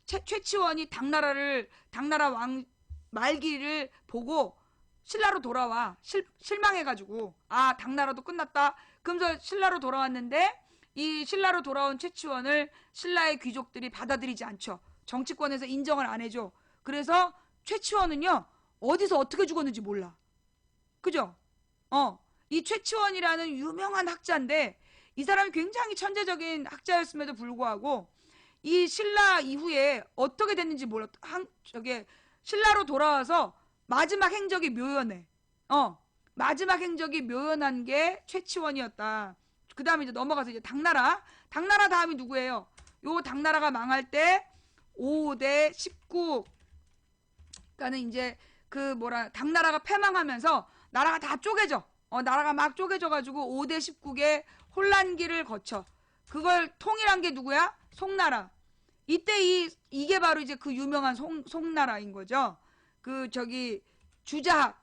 최치원이 당나라 왕 말기를 보고 신라로 돌아와. 실망해가지고 아 당나라도 끝났다. 그러면서 신라로 돌아왔는데 이 신라로 돌아온 최치원을 신라의 귀족들이 받아들이지 않죠. 정치권에서 인정을 안 해줘. 그래서 최치원은요 어디서 어떻게 죽었는지 몰라. 그죠? 이 최치원이라는 유명한 학자인데 이 사람이 굉장히 천재적인 학자였음에도 불구하고 이 신라 이후에 어떻게 됐는지 몰라. 신라로 돌아와서 마지막 행적이 묘연해. 마지막 행적이 묘연한 게 최치원이었다. 그 다음에 이제 넘어가서 이제 당나라 다음이 누구예요? 요 당나라가 망할 때 5대 19. 그러니까는 이제 당나라가 패망하면서 나라가 다 쪼개져. 나라가 막 쪼개져가지고 5대 19개 혼란기를 거쳐. 그걸 통일한 게 누구야? 송나라. 이때 이게 바로 이제 그 유명한 송나라인 거죠. 주자학.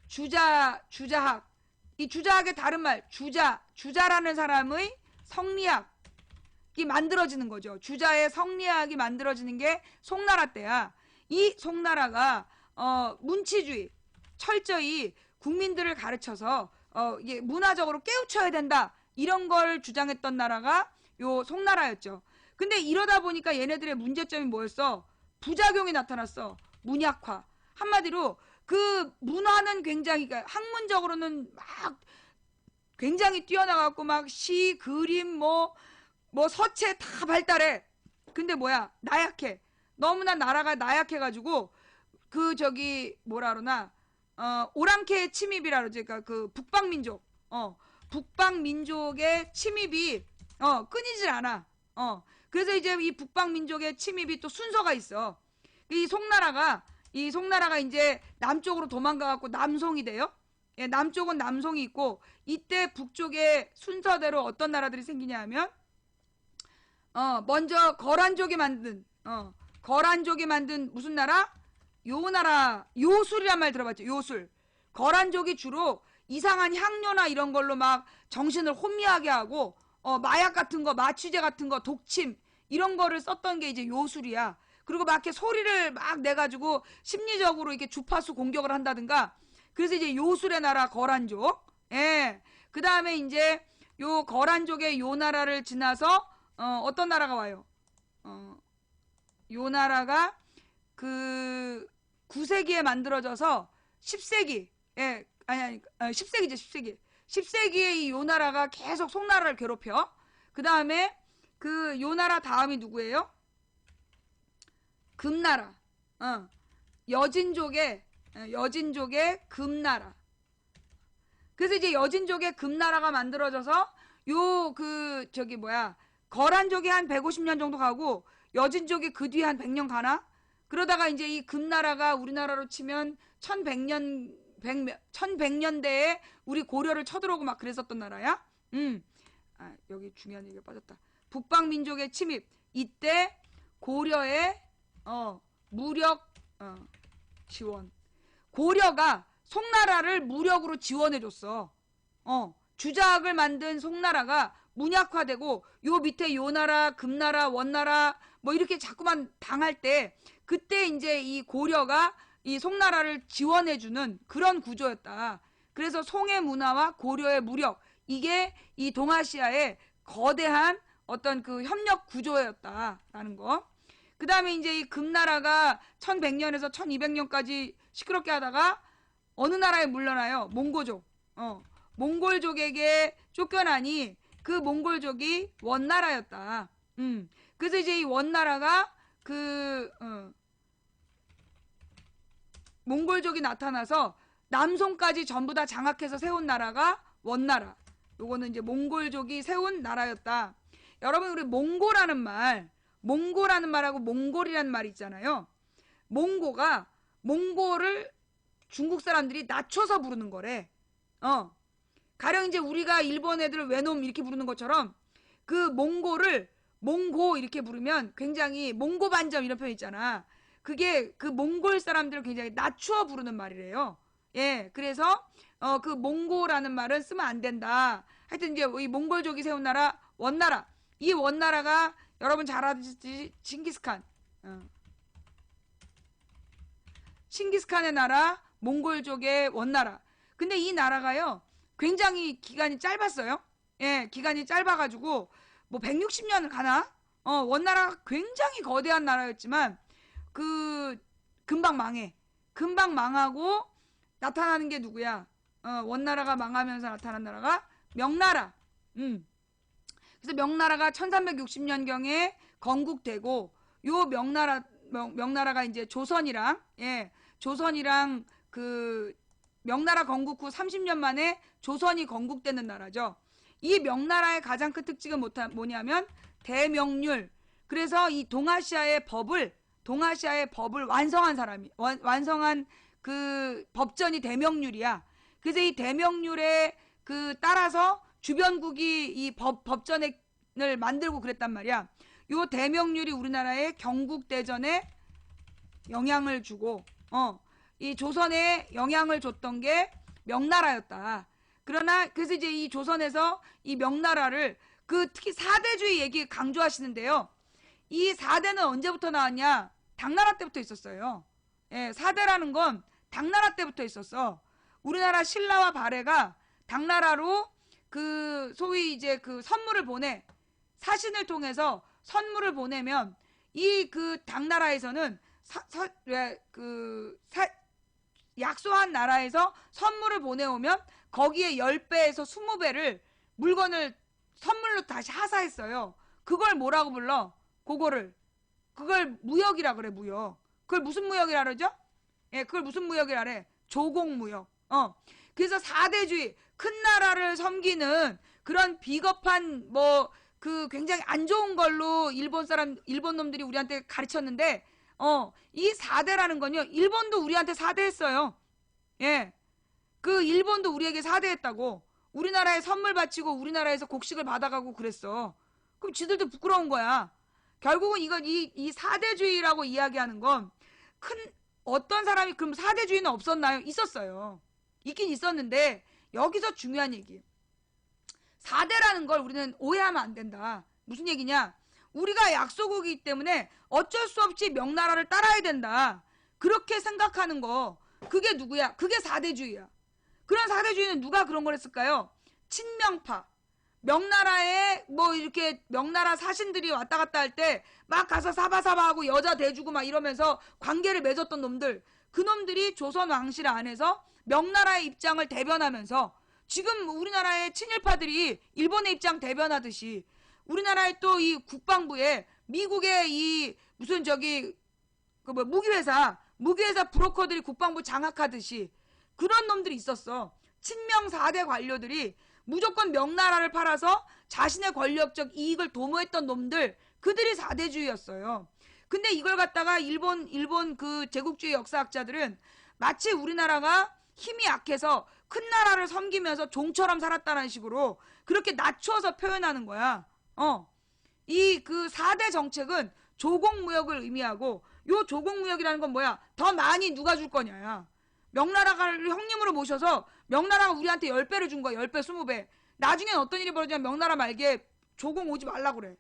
주자학. 이 주자학의 다른 말, 주자라는 사람의 성리학이 만들어지는 거죠. 주자의 성리학이 만들어지는 게 송나라 때야. 이 송나라가 문치주의, 철저히 국민들을 가르쳐서 이게 문화적으로 깨우쳐야 된다. 이런 걸 주장했던 나라가 요 송나라였죠. 근데 이러다 보니까 얘네들의 문제점이 뭐였어? 부작용이 나타났어. 문약화. 한마디로 그 문화는 굉장히 학문적으로는 막 굉장히 뛰어나갖고 막 시, 그림, 뭐 서체 다 발달해. 근데 뭐야? 나약해. 너무나 나라가 나약해가지고 뭐라 그러나 오랑캐 침입이라 그러지. 그러니까 그 북방민족. 북방민족의 침입이 끊이질 않아. 그래서 이제 이 북방민족의 침입이 또 순서가 있어. 이 송나라가 이제 남쪽으로 도망가갖고 남송이 돼요. 예, 남쪽은 남송이 있고 이때 북쪽에 순서대로 어떤 나라들이 생기냐 하면 먼저 거란족이 만든 무슨 나라? 요 나라 요술이란 말 들어봤죠? 요술. 거란족이 주로 이상한 향료나 이런 걸로 막 정신을 혼미하게 하고 마약 같은 거, 마취제 같은 거, 독침 이런 거를 썼던 게 이제 요술이야. 그리고 막 이렇게 소리를 막 내가지고 심리적으로 이렇게 주파수 공격을 한다든가. 그래서 이제 요술의 나라 거란족. 예. 그 다음에 이제 요 거란족의 요 나라를 지나서 어떤 나라가 와요? 요 나라가 그 9세기에 만들어져서 10세기. 예. 아니 10세기죠. 10세기. 10세기에 이 요 나라가 계속 송나라를 괴롭혀. 그 다음에 그 요 나라 다음이 누구예요? 금나라. 여진족의 금나라. 그래서 이제 여진족의 금나라가 만들어져서 거란족이 한 150년 정도 가고 여진족이 그 뒤에 한 100년 가나? 그러다가 이제 이 금나라가 우리나라로 치면 1100년대에 우리 고려를 쳐들어오고 막 그랬었던 나라야. 여기 중요한 얘기가 빠졌다. 북방민족의 침입. 이때 고려의 무력 지원. 고려가 송나라를 무력으로 지원해줬어. 주자학을 만든 송나라가 문약화되고 요 밑에 요 나라, 금나라, 원나라 뭐 이렇게 자꾸만 당할 때 그때 이제 이 고려가 이 송나라를 지원해주는 그런 구조였다. 그래서 송의 문화와 고려의 무력 이게 이 동아시아의 거대한 어떤 그 협력 구조였다라는 거. 그 다음에 이제 이 금나라가 1100년에서 1200년까지 시끄럽게 하다가 어느 나라에 물러나요? 몽고족. 몽골족에게 쫓겨나니 그 몽골족이 원나라였다. 그래서 이제 이 원나라가 몽골족이 나타나서 남송까지 전부 다 장악해서 세운 나라가 원나라. 요거는 이제 몽골족이 세운 나라였다. 여러분 우리 몽고라는 말하고 몽골이라는 말 있잖아요. 몽골을 중국 사람들이 낮춰서 부르는 거래. 가령 이제 우리가 일본 애들을 외놈 이렇게 부르는 것처럼 그 몽고를 몽고 이렇게 부르면 굉장히 몽고 반점 이런 표현 있잖아. 그게 그 몽골 사람들을 굉장히 낮추어 부르는 말이래요. 예, 그래서 그 몽고라는 말은 쓰면 안 된다. 하여튼 이제 이 몽골족이 세운 나라 원나라. 이 원나라가 여러분 잘 아시지 칭기스칸. 칭기스칸의 나라 몽골족의 원나라. 근데 이 나라가요 굉장히 기간이 짧았어요. 예, 기간이 짧아가지고 뭐 160년 가나? 원나라가 굉장히 거대한 나라였지만 그 금방 망해. 금방 망하고 나타나는 게 누구야? 원나라가 망하면서 나타난 나라가 명나라. 그래서 명나라가 1360년경에 건국되고 요 명나라가 이제 조선이랑 조선이랑 그 명나라 건국 후 30년 만에 조선이 건국되는 나라죠. 이 명나라의 가장 큰 특징은 뭐냐면 대명률. 그래서 이 동아시아의 법을 완성한 사람이 완성한 그 법전이 대명률이야. 그래서 이 대명률에 그 따라서 주변국이 이 법전을 만들고 그랬단 말이야. 요 대명률이 우리나라의 경국대전에 영향을 주고 이 조선에 영향을 줬던 게 명나라였다. 그러나 그래서 이제 이 조선에서 이 명나라를 그 특히 사대주의 얘기 강조하시는데요. 이 4대는 언제부터 나왔냐? 당나라 때부터 있었어요. 예, 4대라는 건 당나라 때부터 있었어. 우리나라 신라와 발해가 당나라로 그 소위 이제 그 선물을 보내 사신을 통해서 선물을 보내면 이 그 당나라에서는 약소한 나라에서 선물을 보내오면 거기에 10배에서 20배를 물건을 선물로 다시 하사했어요. 그걸 뭐라고 불러? 그걸 무역이라 그래, 무역. 그걸 무슨 무역이라 그러죠? 예, 그걸 무슨 무역이라 그래? 조공무역. 그래서 4대주의, 큰 나라를 섬기는 그런 비겁한 그 굉장히 안 좋은 걸로 일본 놈들이 우리한테 가르쳤는데, 이 4대라는 건요, 일본도 우리한테 4대 했어요. 예. 그 일본도 우리에게 4대 했다고. 우리나라에 선물 바치고 우리나라에서 곡식을 받아가고 그랬어. 그럼 지들도 부끄러운 거야. 결국은 이 4대주의라고 이야기하는 건 어떤 사람이 그럼 4대주의는 없었나요? 있었어요. 있긴 있었는데 여기서 중요한 얘기. 4대라는 걸 우리는 오해하면 안 된다. 무슨 얘기냐? 우리가 약소국이기 때문에 어쩔 수 없이 명나라를 따라야 된다. 그렇게 생각하는 거. 그게 누구야? 그게 4대주의야. 그런 4대주의는 누가 그런 걸 했을까요? 친명파. 명나라에 이렇게 명나라 사신들이 왔다 갔다 할 때 막 가서 사바사바하고 여자 대주고 막 이러면서 관계를 맺었던 놈들. 그 놈들이 조선 왕실 안에서 명나라의 입장을 대변하면서 지금 우리나라의 친일파들이 일본의 입장 대변하듯이 우리나라의 또 이 국방부에 미국의 이 무슨 무기회사 브로커들이 국방부 장악하듯이 그런 놈들이 있었어. 친명 4대 관료들이 무조건 명나라를 팔아서 자신의 권력적 이익을 도모했던 놈들, 그들이 4대주의였어요. 근데 이걸 갖다가 일본 그 제국주의 역사학자들은 마치 우리나라가 힘이 약해서 큰 나라를 섬기면서 종처럼 살았다는 식으로 그렇게 낮추어서 표현하는 거야. 이 그 4대 정책은 조공무역을 의미하고, 요 조공무역이라는 건 뭐야? 더 많이 누가 줄 거냐야. 명나라를 형님으로 모셔서 명나라가 우리한테 10배를 준 거야. 10배, 20배. 나중엔 어떤 일이 벌어지냐면 명나라 말기에 조공 오지 말라 그래.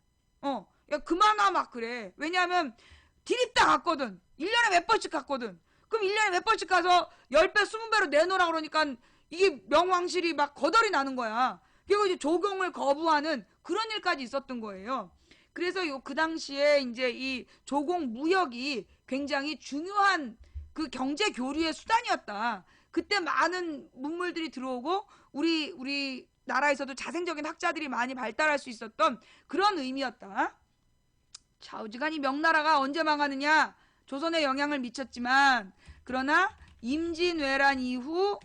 야 그만 와 막 그래. 왜냐하면 디립다 갔거든. 1년에 몇 번씩 갔거든. 그럼 1년에 몇 번씩 가서 10배, 20배로 내놓으라 그러니까 이게 명왕실이 막 거덜이 나는 거야. 그리고 이제 조공을 거부하는 그런 일까지 있었던 거예요. 그래서 그 당시에 이제 이 조공 무역이 굉장히 중요한 그 경제 교류의 수단이었다. 그때 많은 문물들이 들어오고 우리 나라에서도 자생적인 학자들이 많이 발달할 수 있었던 그런 의미였다. 좌우지간이 명나라가 언제 망하느냐? 조선에 영향을 미쳤지만 그러나 임진왜란 이후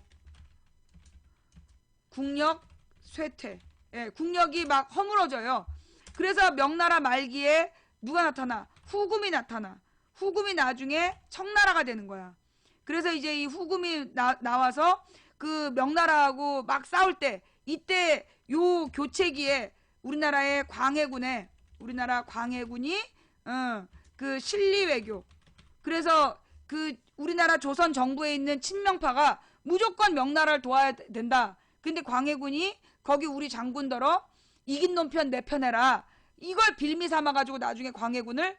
국력 쇠퇴. 예, 국력이 막 허물어져요. 그래서 명나라 말기에 누가 나타나? 후금이 나타나. 후금이 나중에 청나라가 되는 거야. 그래서 이제 이 후금이 나와서 그 명나라하고 막 싸울 때 이때 요 교체기에 우리나라 광해군이 그 실리외교, 그래서 그 우리나라 조선 정부에 있는 친명파가 무조건 명나라를 도와야 된다. 근데 광해군이 거기 우리 장군더러 이긴 놈 편 내 편해라, 이걸 빌미 삼아가지고 나중에 광해군을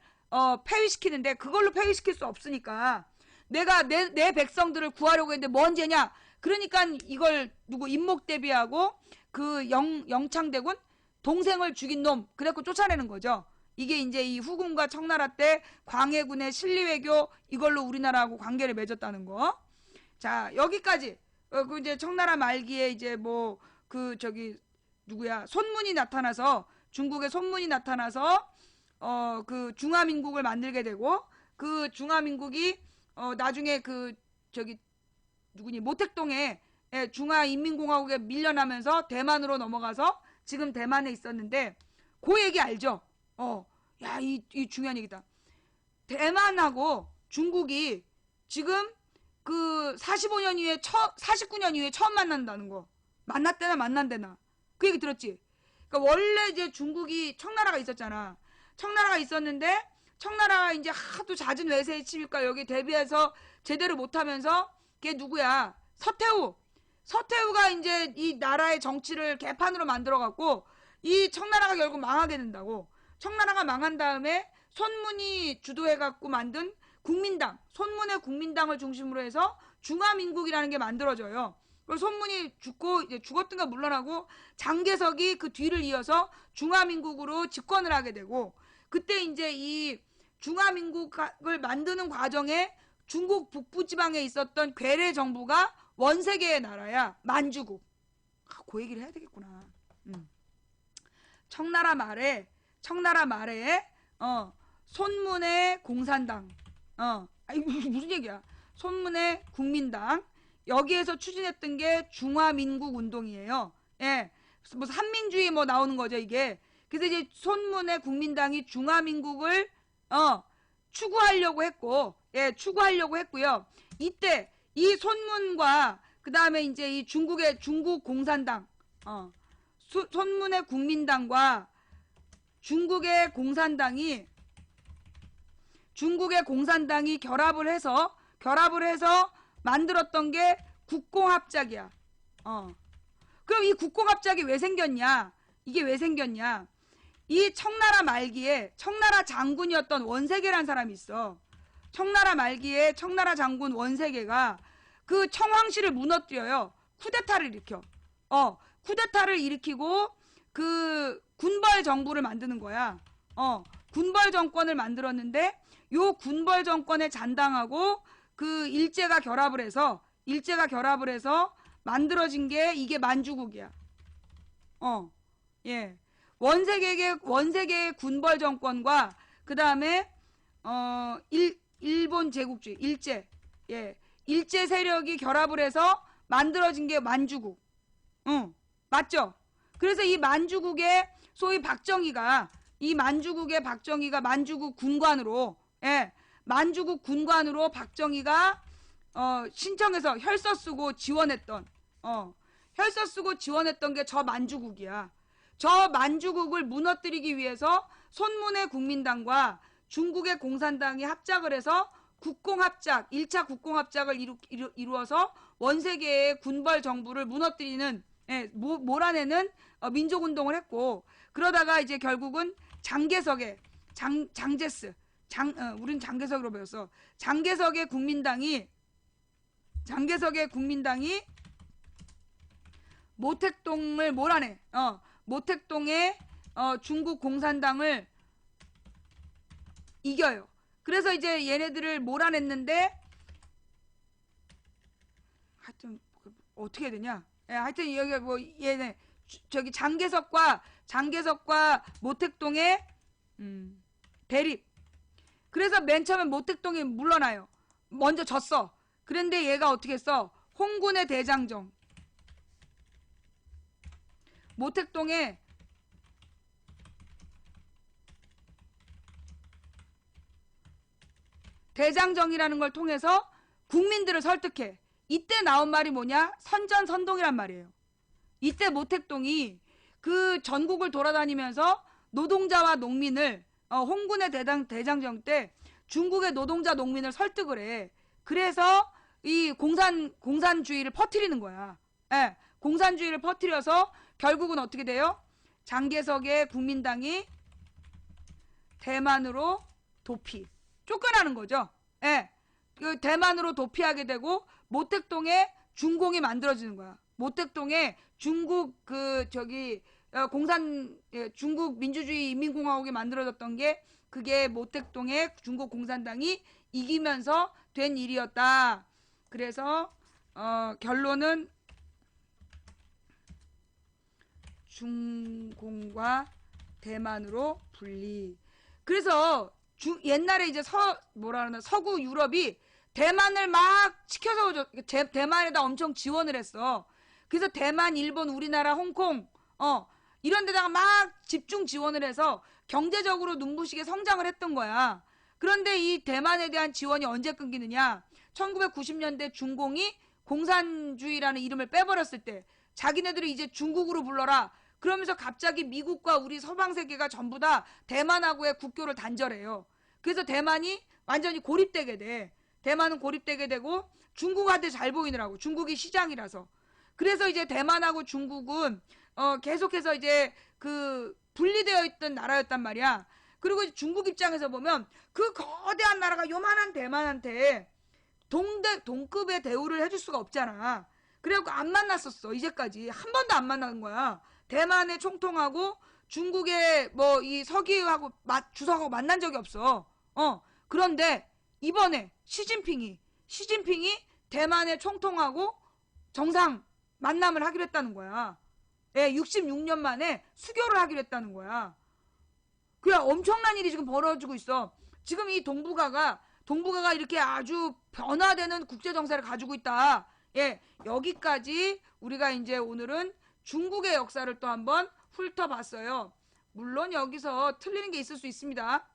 폐위시키는데, 그걸로 폐위시킬 수 없으니까 내가 내 백성들을 구하려고 했는데 뭔 죄냐. 그러니까 이걸 임목대비하고 그 영창대군 동생을 죽인 놈 그래갖고 쫓아내는 거죠. 이게 이제 이 후금과 청나라 때 광해군의 실리외교, 이걸로 우리나라하고 관계를 맺었다는 거. 자, 여기까지. 그 이제 청나라 말기에 이제 뭐 그 손문이 나타나서, 중국의 손문이 나타나서 그 중화민국을 만들게 되고, 그 중화민국이 나중에 모택동에 중화인민공화국에 밀려나면서 대만으로 넘어가서 지금 대만에 있었는데, 그 얘기 알죠? 야, 이 중요한 얘기다. 대만하고 중국이 지금 그 49년 이후에 처음 만난다는 거. 만났대나 만난대나. 그 얘기 들었지? 그러니까 원래 이제 중국이 청나라가 있었잖아. 청나라가 있었는데, 청나라가 이제 하도 잦은 외세에 치니까 여기 대비해서 제대로 못하면서, 걔 누구야? 서태후가 이제 이 나라의 정치를 개판으로 만들어갖고 이 청나라가 결국 망하게 된다고. 청나라가 망한 다음에 손문이 주도해갖고 만든 국민당, 손문의 국민당을 중심으로 해서 중화민국이라는 게 만들어져요. 그리고 손문이 죽었던가 물러나고 장개석이 그 뒤를 이어서 중화민국으로 집권을 하게 되고, 그때 이제 이 중화민국을 만드는 과정에 중국 북부지방에 있었던 괴뢰 정부가 원세계의 나라야. 만주국. 그 얘기를 해야 되겠구나. 청나라 말에 손문의 공산당, 무슨 얘기야? 손문의 국민당, 여기에서 추진했던 게 중화민국 운동이에요. 예, 뭐 삼민주의 뭐 나오는 거죠 이게. 그래서 이제 손문의 국민당이 중화민국을 추구하려고 했고요. 이때 이 손문과 그 다음에 이제 이 중국 공산당, 손문의 국민당과 중국의 공산당이 결합을 해서 만들었던 게 국공합작이야. 그럼 이 국공합작이 왜 생겼냐? 이게 왜 생겼냐? 이 청나라 말기에 청나라 장군이었던 원세계라는 사람이 있어. 청나라 말기에 청나라 장군 원세계가 그 청황씨를 무너뜨려요. 쿠데타를 일으켜. 쿠데타를 일으키고 그 군벌 정부를 만드는 거야. 군벌 정권을 만들었는데, 요 군벌 정권에 잔당하고 그 일제가 결합을 해서 만들어진 게 이게 만주국이야. 예. 원세계의 군벌 정권과 그 다음에 일본 제국주의, 일제 세력이 결합을 해서 만들어진 게 만주국. 맞죠? 그래서 이 만주국의 소위 만주국 군관으로, 만주국 군관으로 박정희가 신청해서 혈서 쓰고 지원했던 게 저 만주국이야. 저 만주국을 무너뜨리기 위해서 손문의 국민당과 중국의 공산당이 합작을 해서 1차 국공합작을 이루어서 원세계의 군벌 정부를 무너뜨리는, 몰아내는 민족운동을 했고, 그러다가 이제 결국은 우린 장개석으로 배웠어. 장개석의 국민당이 모택동을 몰아내. 모택동의 중국 공산당을 이겨요. 그래서 이제 얘네들을 몰아냈는데, 하여튼 어떻게 해야 되냐? 하여튼 여기 뭐 얘네 장개석과 모택동의 대립. 그래서 맨 처음에 모택동이 물러나요. 먼저 졌어. 그런데 얘가 어떻게 했어? 홍군의 대장정. 모택동의 대장정이라는 걸 통해서 국민들을 설득해. 이때 나온 말이 뭐냐? 선전선동이란 말이에요. 이때 모택동이 그 전국을 돌아다니면서 노동자와 농민을 홍군의 대장정 때 중국의 노동자 농민을 설득을 해. 그래서 이 공산주의를 퍼뜨리는 거야. 예, 공산주의를 퍼뜨려서 결국은 어떻게 돼요? 장개석의 국민당이 대만으로 도피, 쫓겨나는 거죠. 예, 그 대만으로 도피하게 되고 모택동에 중공이 만들어지는 거야. 모택동에 중국 중국 민주주의 인민공화국이 만들어졌던 게 그게 모택동의 중국 공산당이 이기면서 된 일이었다. 그래서 결론은 중공과 대만으로 분리. 그래서 옛날에 이제 서구 유럽이 대만을 막 시켜서 대만에다 엄청 지원을 했어. 그래서 대만, 일본, 우리나라, 홍콩 이런 데다가 막 집중 지원을 해서 경제적으로 눈부시게 성장을 했던 거야. 그런데 이 대만에 대한 지원이 언제 끊기느냐? 1990년대 중공이 공산주의라는 이름을 빼버렸을 때 자기네들을 이제 중국으로 불러라. 그러면서 갑자기 미국과 우리 서방 세계가 전부 다 대만하고의 국교를 단절해요. 그래서 대만이 완전히 고립되게 돼. 대만은 고립되게 되고 중국한테 잘 보이느라고. 중국이 시장이라서. 그래서 이제 대만하고 중국은 계속해서 이제 그 분리되어 있던 나라였단 말이야. 그리고 중국 입장에서 보면 그 거대한 나라가 요만한 대만한테 동급의 대우를 해줄 수가 없잖아. 그래갖고 안 만났었어. 이제까지 한 번도 안 만난 거야. 대만의 총통하고 중국의 뭐 이 서기하고 주석하고 만난 적이 없어. 그런데 이번에 시진핑이 대만의 총통하고 정상 만남을 하기로 했다는 거야. 예, 66년 만에 수교를 하기로 했다는 거야. 그냥 엄청난 일이 지금 벌어지고 있어. 지금 이 동북아가 이렇게 아주 변화되는 국제 정세를 가지고 있다. 예, 여기까지 우리가 이제 오늘은 중국의 역사를 또 한번 훑어봤어요. 물론 여기서 틀리는 게 있을 수 있습니다.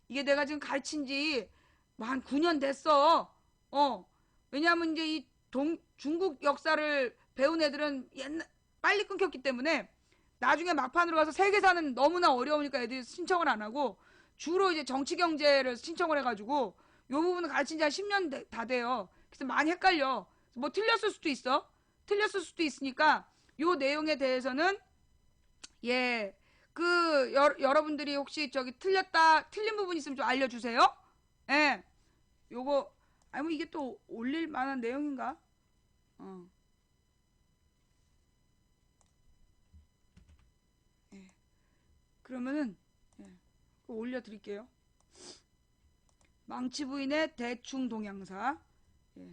이게 내가 지금 가르친 지 한 9년 됐어. 왜냐하면 이제 이 중국 역사를 배운 애들은 빨리 끊겼기 때문에 나중에 막판으로 가서 세계사는 너무나 어려우니까 애들이 신청을 안 하고 주로 이제 정치 경제를 신청을 해가지고 요 부분을 가르친 지 한 10년 다 돼요. 그래서 많이 헷갈려. 뭐 틀렸을 수도 있어. 틀렸을 수도 있으니까 요 내용에 대해서는 여러분들이 혹시 틀린 부분 있으면 좀 알려주세요. 예, 요거 뭐 이게 또 올릴 만한 내용인가? 예, 그러면은 올려드릴게요. 망치 부인의 대충 동향사. 예.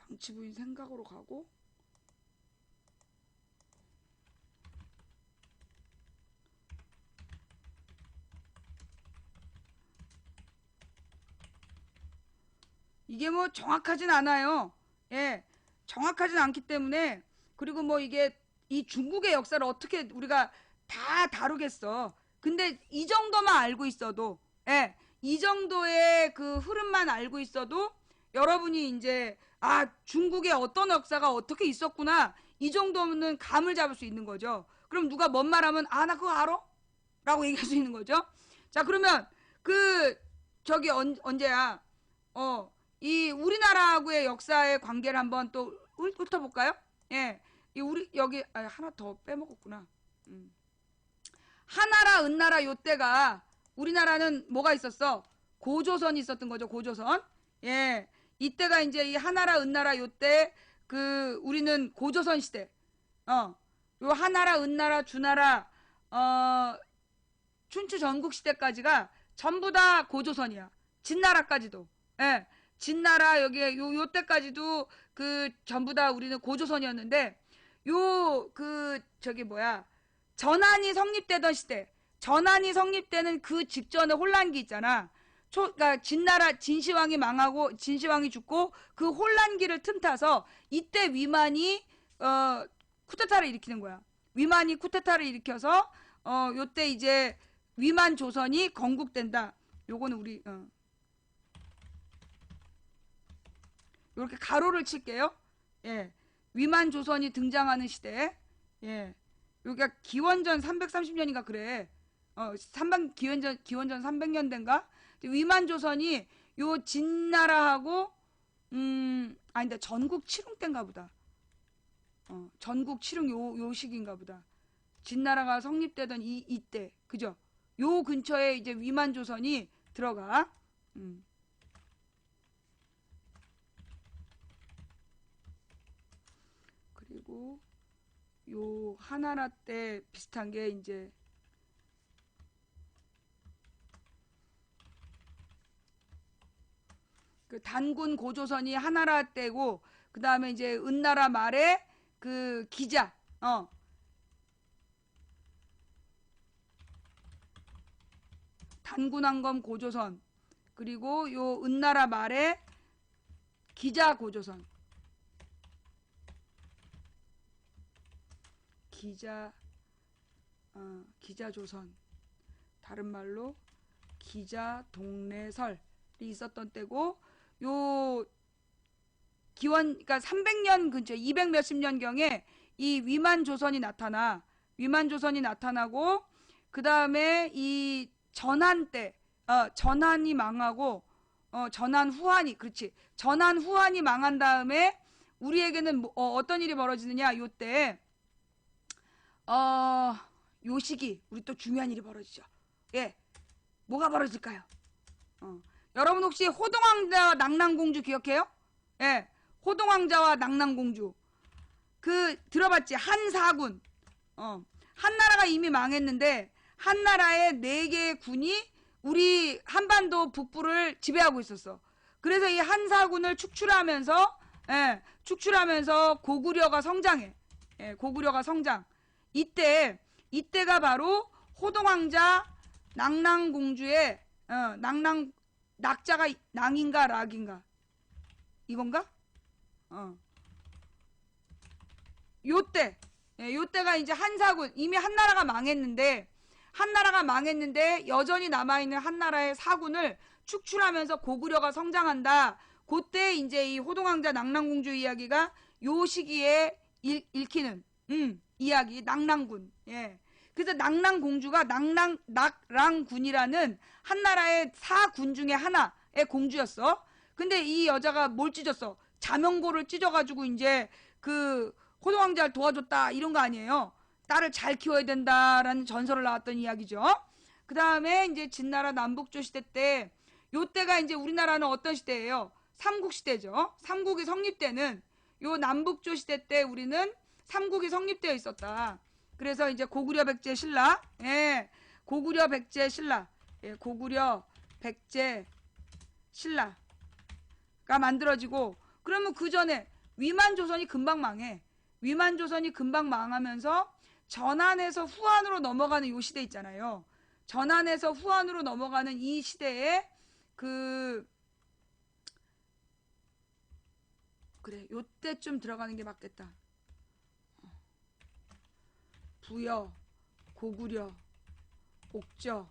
망치 부인 생각으로 가고 이게 뭐 정확하진 않아요. 예, 정확하진 않기 때문에 그리고 뭐 이게 이 중국의 역사를 어떻게 우리가 다 다루겠어. 근데 이 정도만 알고 있어도 이 정도의 그 흐름만 알고 있어도 여러분이 이제 중국의 어떤 역사가 어떻게 있었구나 이 정도는 감을 잡을 수 있는 거죠. 그럼 누가 뭔 말하면 나 그거 알아? 라고 얘기할 수 있는 거죠. 자, 그러면 언제야 이 우리나라하고의 역사의 관계를 한번 또 훑어볼까요? 예, 우리 여기 하나 더 빼먹었구나. 한나라, 은나라 요때가 우리나라는 뭐가 있었어? 고조선이 있었던 거죠. 고조선. 예, 이때가 이제 이 한나라, 은나라 요때 우리는 고조선 시대. 요 한나라, 은나라, 주나라, 춘추 전국 시대까지가 전부 다 고조선이야. 진나라까지도. 예. 진나라 요때까지도 전부 다 우리는 고조선이었는데 전한이 성립되던 시대, 전한이 성립되는 그 직전에 혼란기 있잖아. 그러니까 진시황이 망하고 진시황이 죽고 그 혼란기를 틈타서 이때 위만이 쿠데타를 일으키는 거야. 위만이 쿠데타를 일으켜서 요때 이제 위만 조선이 건국된다. 요거는 우리 이렇게 가로를 칠게요. 예. 위만 조선이 등장하는 시대. 예. 여기가 기원전 330년인가 그래. 기원전 300년대인가? 위만 조선이 요 진나라하고 아니다. 전국 칠흥 때인가 보다. 전국 칠흥 요 시기인가 보다. 진나라가 성립되던 이때. 그죠? 요 근처에 이제 위만 조선이 들어가. 그리고 요 한나라 때 비슷한 게 이제 그 단군 고조선이 한나라 때고, 그 다음에 이제 은나라 말에 그 기자, 단군왕검 고조선, 그리고 요 은나라 말에 기자 고조선, 기자조선, 다른 말로 기자 동래설이 있었던 때고, 요 그러니까 300년 근처 200 몇십 년경에 이 위만 조선이 나타나고, 그 다음에 이 전한 때 전한이 망하고 전한 후한이 망한 다음에 우리에게는 어떤 일이 벌어지느냐, 요때 요 시기 우리 또 중요한 일이 벌어지죠. 예, 뭐가 벌어질까요? 여러분 혹시 호동왕자 낙랑공주 기억해요? 예, 호동왕자와 낙랑공주 그 들어봤지? 한사군. 한나라가 이미 망했는데 한나라의 4개의 군이 우리 한반도 북부를 지배하고 있었어. 그래서 이 한사군을 축출하면서 고구려가 성장해. 예, 고구려가 성장. 이때가 바로 호동왕자 낙랑공주의 낙자가 낭인가 락인가 이건가? 요때가 이제 한사군, 이미 한나라가 망했는데 여전히 남아있는 한나라의 사군을 축출하면서 고구려가 성장한다. 그때 이제 이 호동왕자 낙랑공주 이야기가 요 시기에 읽히는 이야기, 낙랑군. 예. 그래서 낙랑공주가 낙랑군이라는 한나라의 4군 중에 하나의 공주였어. 근데 이 여자가 뭘 찢었어? 자명고를 찢어가지고 이제 그 호동왕자를 도와줬다 이런 거 아니에요. 딸을 잘 키워야 된다라는 전설을 나왔던 이야기죠. 그 다음에 이제 진나라 남북조 시대 때, 요때가 이제 우리나라는 어떤 시대예요? 삼국시대죠. 삼국이 성립되는 요 남북조 시대 때 우리는 삼국이 성립되어 있었다. 그래서 이제 고구려 백제 신라, 고구려 백제 신라가 만들어지고, 그러면 그 전에 위만 조선이 금방 망해. 위만 조선이 금방 망하면서 전한에서 후한으로 넘어가는 요 시대 있잖아요. 전한에서 후한으로 넘어가는 이 시대에 그래, 요때쯤 들어가는 게 맞겠다. 부여, 고구려, 옥저,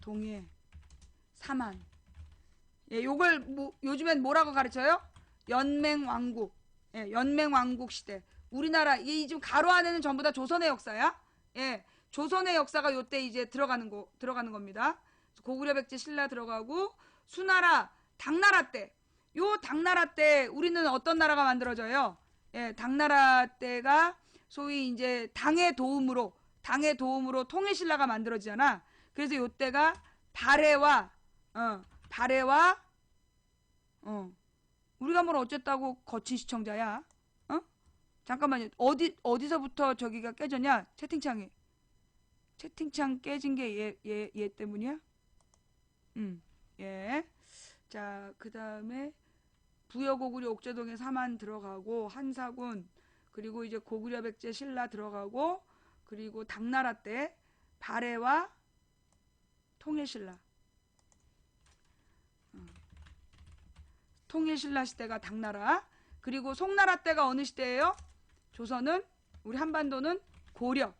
동해, 삼한. 예, 요걸 요즘엔 뭐라고 가르쳐요? 연맹왕국. 예, 연맹왕국 시대. 우리나라 이 지금 가로 안에는 전부 다 조선의 역사야. 예, 조선의 역사가 요때 이제 들어가는 겁니다. 고구려 백제 신라 들어가고, 수나라, 당나라 때. 요 당나라 때 우리는 어떤 나라가 만들어져요? 예, 당나라 때가 소위 이제 당의 도움으로 통일신라가 만들어지잖아. 그래서 요때가 발해와 우리가 뭘 어쨌다고 거친 시청자야. 잠깐만요. 어디서부터 저기가 깨졌냐? 채팅창 깨진 게 얘 때문이야? 예. 자, 그 다음에 부여, 고구려, 옥저동에 삼한 들어가고, 한사군, 그리고 이제 고구려 백제 신라 들어가고, 그리고 당나라 때 발해와 통일신라. 통일신라 시대가 당나라. 그리고 송나라 때가 어느 시대예요? 조선은, 우리 한반도는 고려.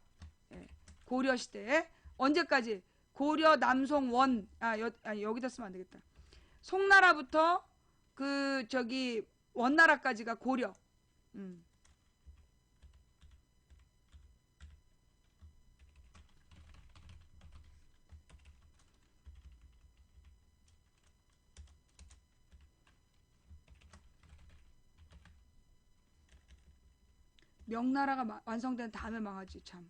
예, 고려 시대. 언제까지? 고려 남송 원, 여기다 쓰면 안 되겠다. 송나라부터 그 저기 원나라까지가 고려. 명나라가 완성된 다음에 망하지 참.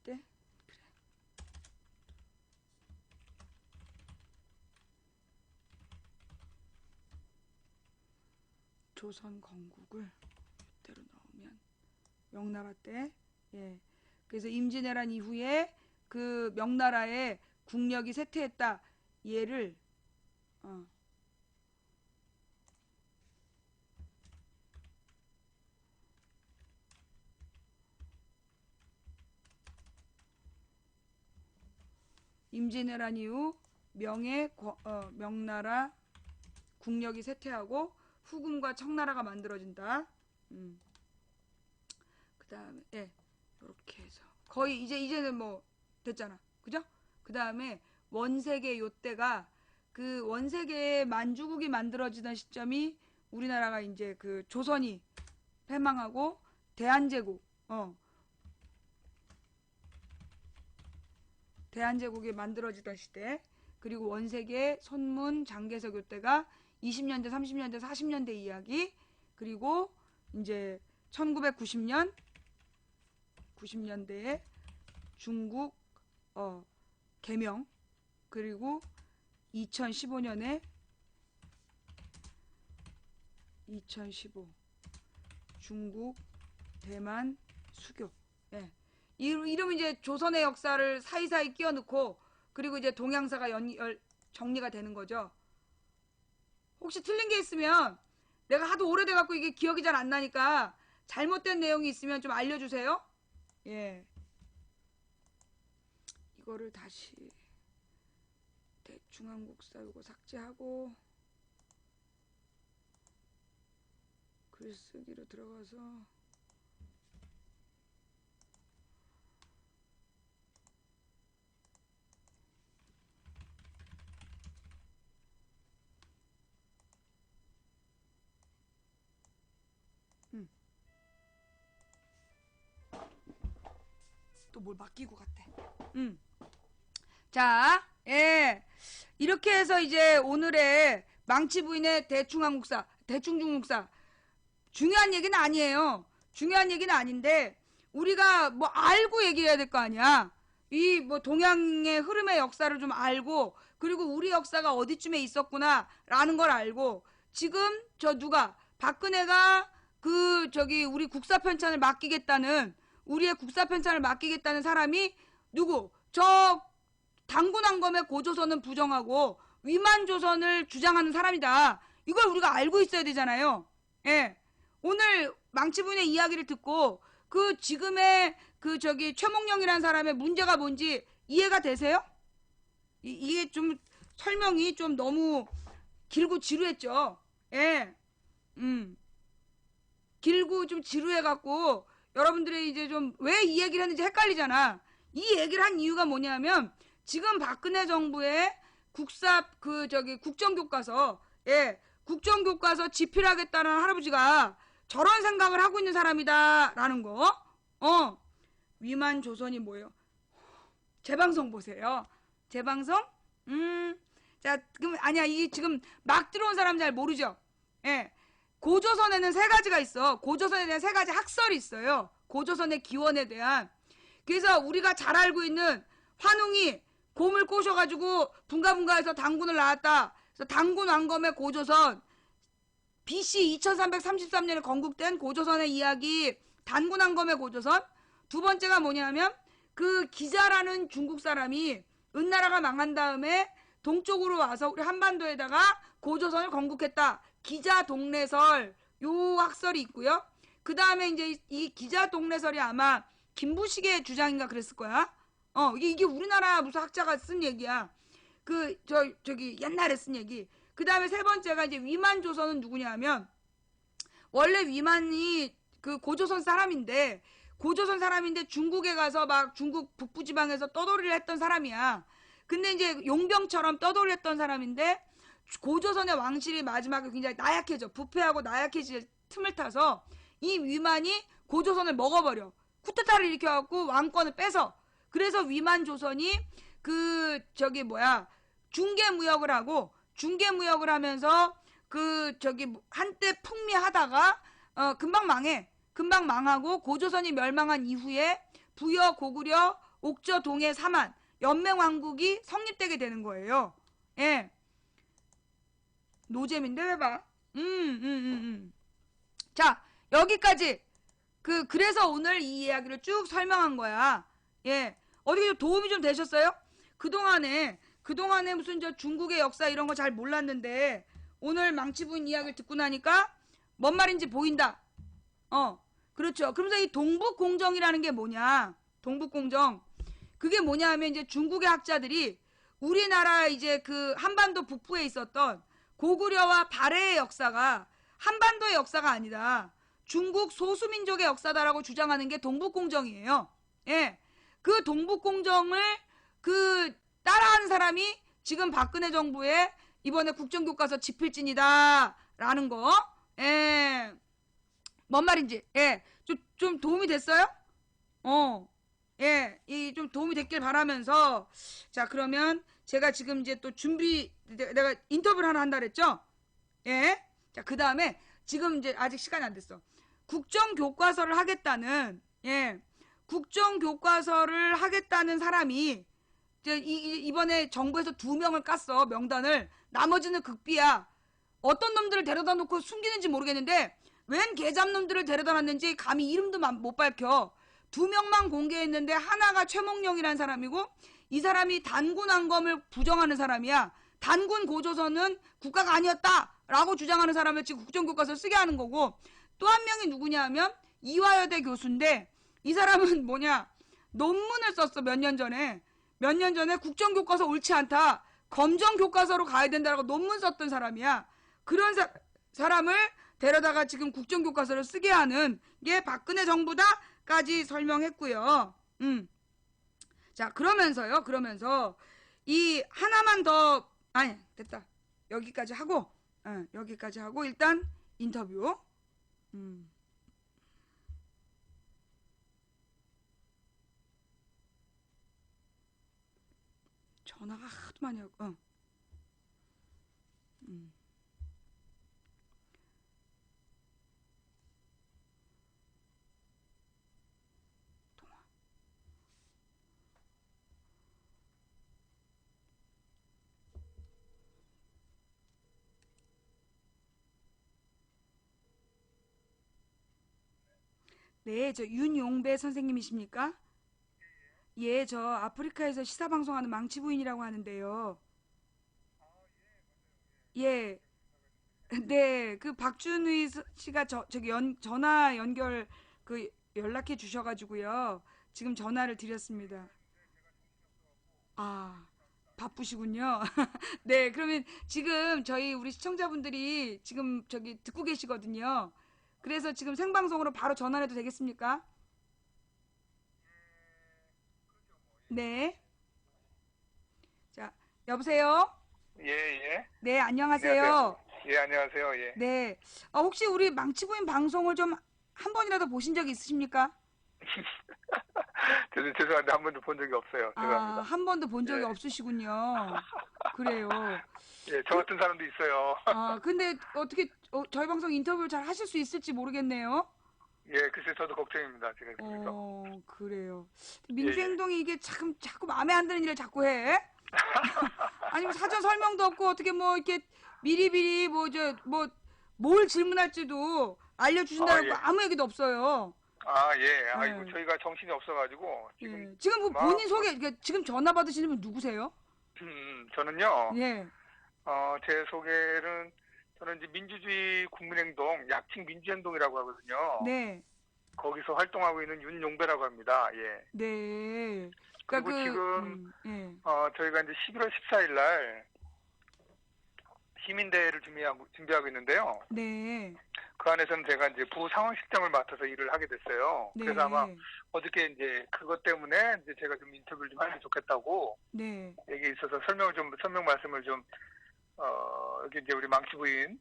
네? 그래. 조선 건국을 이대로 넣으면 명나라 때, 예. 그래서 임진왜란 이후에 그 명나라의 국력이 쇠퇴했다. 얘를 임진왜란 이후 명나라 국력이 쇠퇴하고 후금과 청나라가 만들어진다. 그 다음에 이렇게 해서 거의 이제는 뭐 됐잖아, 그죠? 그 다음에 원세계 요때가 그 원세계의 만주국이 만들어지던 시점이 우리나라가 이제 그 조선이 패망하고 대한제국 대한제국이 만들어지던 시대, 그리고 원세계 손문 장개석 요때가 20년대 30년대 40년대 이야기, 그리고 이제 1990년 90년대에 중국 개명, 그리고 2015년에 2015 중국 대만 수교. 예. 이러면 이제 조선의 역사를 사이사이 끼워 넣고, 그리고 이제 동양사가 정리가 되는 거죠. 혹시 틀린 게 있으면, 내가 하도 오래돼 갖고 이게 기억이 잘 안 나니까 잘못된 내용이 있으면 좀 알려주세요. 예. 이거를 다시 대충한국사 이거 삭제하고 글쓰기로 들어가서 또 뭘 맡기고 갔대. 자, 예. 이렇게 해서 이제 오늘의 망치부인의 대충한국사, 대충중국사. 중요한 얘기는 아니에요. 중요한 얘기는 아닌데, 우리가 뭐 알고 얘기해야 될 거 아니야. 이 뭐 동양의 흐름의 역사를 좀 알고, 그리고 우리 역사가 어디쯤에 있었구나라는 걸 알고, 지금 박근혜가 우리 국사 편찬을 맡기겠다는, 우리의 국사 편찬을 맡기겠다는 사람이 누구? 당군왕검의 고조선은 부정하고 위만조선을 주장하는 사람이다. 이걸 우리가 알고 있어야 되잖아요. 예. 오늘 망치부인의 이야기를 듣고 지금의 최몽령이라는 사람의 문제가 뭔지 이해가 되세요? 이게 좀 설명이 좀 너무 길고 지루했죠. 예. 길고 좀 지루해갖고 여러분들이 이제 좀 왜 이 얘기를 했는지 헷갈리잖아. 이 얘기를 한 이유가 뭐냐면, 지금 박근혜 정부의 국정교과서, 국정교과서 집필하겠다는 할아버지가 저런 생각을 하고 있는 사람이다라는 거. 위만조선이 뭐예요? 재방송 보세요. 재방송? 자, 그럼 아니야. 이게 지금 막 들어온 사람 잘 모르죠? 예. 고조선에는 3가지가 있어. 고조선에 대한 3가지 학설이 있어요. 고조선의 기원에 대한. 그래서 우리가 잘 알고 있는 환웅이 곰을 꼬셔가지고 분가분가해서 당군을 낳았다. 그래서 당군 왕검의 고조선, BC 2333년에 건국된 고조선의 이야기, 단군 왕검의 고조선. 두 번째가 뭐냐면 기자라는 중국 사람이 은나라가 망한 다음에 동쪽으로 와서 우리 한반도에다가 고조선을 건국했다. 기자 동래설, 요 학설이 있고요. 그 다음에 이제 이 기자 동래설이 아마 김부식의 주장인가 그랬을 거야. 이게 우리나라 무슨 학자가 쓴 얘기야. 옛날에 쓴 얘기. 그 다음에 3번째가 이제 위만조선은 누구냐 하면, 원래 위만이 그 고조선 사람인데 중국에 가서 막 중국 북부지방에서 떠돌이를 했던 사람이야. 근데 이제 용병처럼 떠돌이 했던 사람인데 고조선의 왕실이 마지막에 굉장히 나약해져. 부패하고 나약해질 틈을 타서 이 위만이 고조선을 먹어버려. 쿠데타를 일으켜갖고 왕권을 뺏어. 그래서 위만 조선이 그 저기 뭐야 중개무역을 하면서 그 저기 한때 풍미하다가 금방 망해. 금방 망하고 고조선이 멸망한 이후에 부여, 고구려, 옥저, 동해, 사만 연맹왕국이 성립되게 되는 거예요. 예. 노잼인데 왜 봐? 자, 여기까지. 그래서 오늘 이 이야기를 쭉 설명한 거야. 예. 어떻게 좀 도움이 좀 되셨어요? 그동안에 무슨 저 중국의 역사 이런 거 잘 몰랐는데 오늘 망치부인 이야기를 듣고 나니까 뭔 말인지 보인다. 그렇죠. 그러면서 이 동북공정이라는 게 뭐냐? 동북공정. 그게 뭐냐 하면 이제 중국의 학자들이 우리나라 이제 그 한반도 북부에 있었던 고구려와 발해의 역사가 한반도의 역사가 아니다. 중국 소수민족의 역사다라고 주장하는 게 동북공정이에요. 예. 그 동북공정을 따라하는 사람이 지금 박근혜 정부의 이번에 국정교과서 집필진이다 라는 거. 예. 뭔 말인지. 예. 좀 도움이 됐어요? 예. 좀 도움이 됐길 바라면서 자, 그러면 제가 지금 이제 또 내가 인터뷰를 하나 한다 그랬죠? 예. 자, 그다음에 지금 이제 아직 시간이 안 됐어. 국정교과서를 하겠다는 국정교과서를 하겠다는 사람이 이번에 정부에서 2명을 깠어. 명단을. 나머지는 극비야. 어떤 놈들을 데려다 놓고 숨기는지 모르겠는데 웬 개잡놈들을 데려다 놨는지 감히 이름도 못 밝혀. 2명만 공개했는데 하나가 최몽룡이라는 사람이고 이 사람이 단군 왕검을 부정하는 사람이야. 단군 고조선은 국가가 아니었다라고 주장하는 사람을 지금 국정교과서를 쓰게 하는 거고 또 한 명이 누구냐 하면 이화여대 교수인데 이 사람은 뭐냐 논문을 썼어. 몇 년 전에 국정교과서 옳지 않다. 검정교과서로 가야 된다라고 논문 썼던 사람이야. 그런 사람을 데려다가 지금 국정교과서를 쓰게 하는 게 박근혜 정부다까지 설명했고요. 자, 그러면서 이 하나만 더 아니 됐다. 여기까지 하고 일단 인터뷰. 전화가 하도 많이 오고. 네, 저 윤용배 선생님이십니까? 예, 저 아프리카에서 시사 방송하는 망치부인이라고 하는데요. 예, 네, 그 박준의 씨가 저기 전화 연결 연락해 주셔가지고요. 지금 전화를 드렸습니다. 아, 바쁘시군요. 네, 그러면 지금 저희 우리 시청자분들이 지금 저기 듣고 계시거든요. 그래서 지금 생방송으로 바로 전화해도 되겠습니까? 네. 자, 여보세요?
예, 예.
네,
안녕하세요.
안녕하세요.
예, 안녕하세요. 예.
네. 혹시 우리 망치부인 방송을 좀 한 번이라도 보신 적 있으십니까?
저는 죄송한데 한 번도 본 적이 없어요.
아,
죄송합니다.
한 번도 본 적이
예.
없으시군요. 그래요.
예, 저 같은 사람도 있어요.
아, 근데 어떻게 저희 방송 인터뷰를 잘 하실 수 있을지 모르겠네요.
예, 글쎄 저도 걱정입니다. 제가 그래서.
그래요.
예, 예.
민주행동이 이게 참 자꾸 마음에 안 드는 일을 자꾸 해. 아니면 사전 설명도 없고 어떻게 뭐 이렇게 미리미리 뭘 질문할지도 알려주신다는
예.
거 아무 얘기도 없어요.
아, 예. 아이고,
네.
저희가 정신이 없어가지고 지금
예. 지금 그 본인 소개, 그러니까 지금 전화 받으시는 분 누구세요?
저는요.
예.
제 소개는 저는 이제 민주주의 국민행동, 약칭 민주행동이라고 하거든요.
네.
거기서 활동하고 있는 윤용배라고 합니다. 예.
네.
그리고
그러니까
지금
예.
저희가 이제 11월 14일 날 시민대회를 준비하고 있는데요.
네.
그 안에서는 제가 이제 부상황실장을 맡아서 일을 하게 됐어요.
네.
그래서 아마 어저께 이제 그것 때문에 이제 제가 좀 인터뷰를 좀 하면 좋겠다고
네.
얘기 있어서 설명 말씀을 좀 여기 이제 우리 망치 부인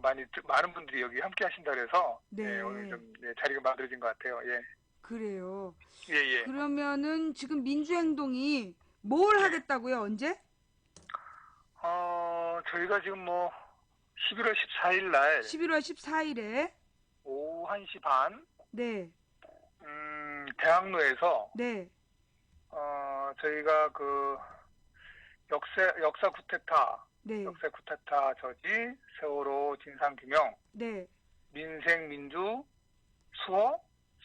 많은 분들이 여기 함께 하신다 그래서
네.
오늘 좀 자리가 만들어진 것 같아요. 예.
그래요.
예.
그러면은 지금 민주행동이 뭘 하겠다고요? 언제?
저희가 지금 뭐 11월 14일 날
11월 14일에.
오후 1시 반
네.
대학로에서
네.
저희가 그 역사 쿠데타
네.
역사 쿠데타 저지 세월호 진상규명
네.
민생 민주 수호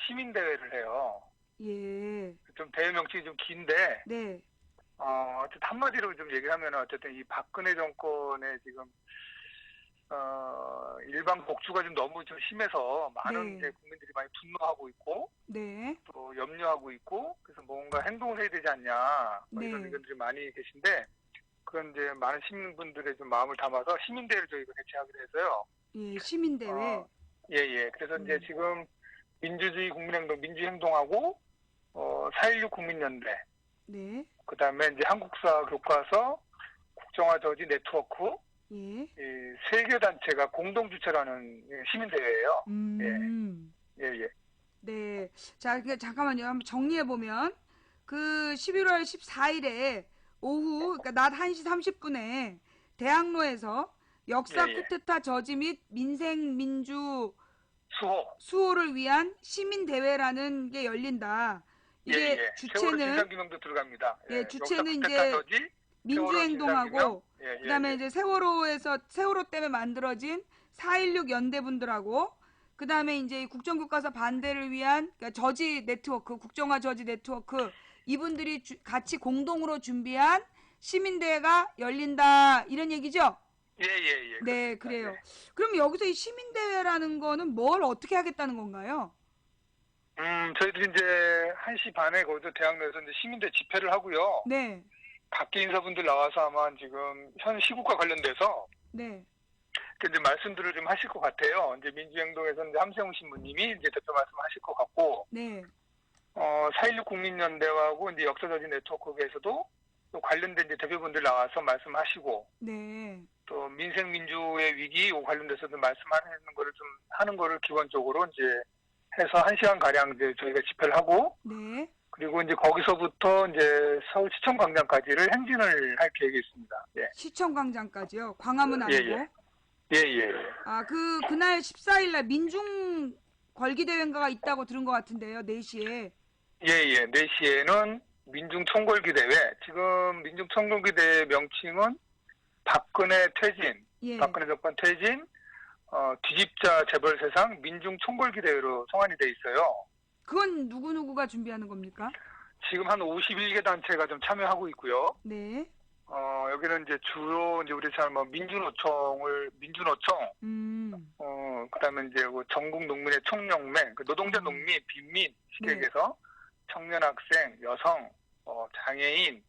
시민대회를 해요.
예.
좀 대회 명칭이 좀 긴데
네.
어쨌든 한마디로 좀 얘기하면 어쨌든 이 박근혜 정권의 지금 일방 복주가 좀 너무 좀 심해서 많은
네.
이제 국민들이 많이 분노하고 있고
네.
또 염려하고 있고 그래서 뭔가 행동을 해야 되지 않냐 뭐 이런
네.
의견들이 많이 계신데 그건 이제 많은 시민분들의 좀 마음을 담아서 시민대회를 저희가 개최하기로 했어요.
예, 시민대회.
예. 그래서 이제 지금 민주주의 국민행동 민주행동하고 4.16 국민연대
네.
그다음에 이제 한국사 교과서 국정화 저지 네트워크
예.
이 세 개 단체가 공동 주최하는 시민대회예요. 예.
네. 자, 잠깐만요. 한번 정리해 보면 그 11월 14일에 오후 그러니까 낮 1시 30분에 대학로에서 역사
예.
쿠데타 저지 및 민생 민주
수호를
위한 시민 대회라는 게 열린다. 이게
세월호
주체는
진상규명도 들어갑니다.
예, 주체는
역사
이제
쿠데타 저지,
민주행동하고
예.
그다음에 이제 세월호 때문에 만들어진 4.16 연대분들하고 그다음에 이제 국정교과서 반대를 위한 그러니까 저지 네트워크, 국정화 저지 네트워크 이분들이 같이 공동으로 준비한 시민대회가 열린다 이런 얘기죠?
예.
네,
그렇습니다.
그래요.
예.
그럼 여기서 이 시민대회라는 거는 뭘 어떻게 하겠다는 건가요?
저희들이 이제 1시 반에 거기서 대학로에서 이제 시민대 집회를 하고요.
네,
각계 인사분들 나와서 아마 지금 현 시국과 관련돼서
네,
이제 말씀들을 좀 하실 것 같아요. 이제 민주행동에서 이제 함세웅 신부님이 이제 대표 말씀하실 것 같고,
네,
4.16 국민연대하고 이제 역사저지 네트워크에서도 또 관련된 이제 대표분들 나와서 말씀하시고,
네,
또 민생민주의 위기 관련돼서도 말씀하는 거를 좀 하는 거를 기본적으로 이제 해서 1시간 가량 이제 저희가 집회를 하고,
네.
그리고 이제 거기서부터 이제 서울시청 광장까지를 행진을 할 계획이 있습니다. 예.
시청광장까지요. 광화문 아니고.
예.
아, 그날 14일 날 민중 걸기대회인가가 있다고 들은 것 같은데요. 4시에.
예. 4시에는 민중총궐기대회. 지금 민중총궐기대회 명칭은 박근혜 퇴진,
예.
박근혜 정권 퇴진, 뒤집자 재벌세상 민중총궐기대회로 성안이 돼 있어요.
그건 누구누구가 준비하는 겁니까?
지금 한 51개 단체가 좀 참여하고 있고요.
네.
여기는 이제 주로 이제 우리 잘 뭐 민주노총, 그다음에 이제 그 전국 농민의 총연맹, 그 노동자 농민, 빈민 시댁에서 청년 학생, 여성, 장애인,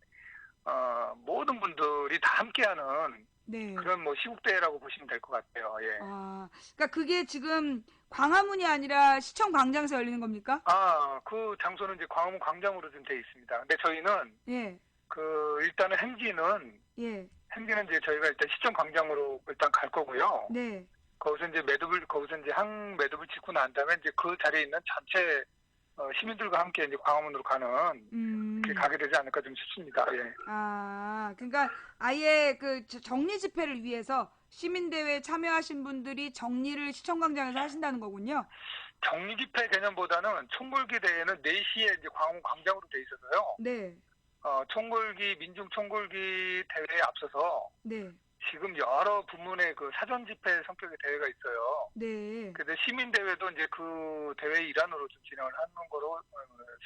모든 분들이 다 함께하는
네.
그런 뭐 시국대회라고 보시면 될 것 같아요. 예.
아, 그러니까 그게 지금 광화문이 아니라 시청 광장에서 열리는 겁니까?
그 장소는 이제 광화문 광장으로 좀 돼 있습니다. 근데 저희는
예.
일단은 행진은
예.
이제 저희가 일단 시청 광장으로 일단 갈 거고요.
네.
거기서 이제 항 매듭을 짓고 난 다음에 이제 그 자리에 있는 전체 시민들과 함께 이제 광화문으로 가는 이렇게 가게 되지 않을까 좀 싶습니다. 예.
아, 그러니까 아예 그 정리 집회를 위해서 시민대회에 참여하신 분들이 정리를 시청광장에서 하신다는 거군요.
정리 집회 개념보다는 총궐기 대회는 4시에 이제 광화문 광장으로 돼 있어서요.
네.
민중 총궐기 대회에 앞서서
네.
지금 여러 부문의 그 사전 집회 성격의 대회가 있어요.
네.
근데 시민 대회도 이제 그 대회 일환으로 좀 진행을 하는 거로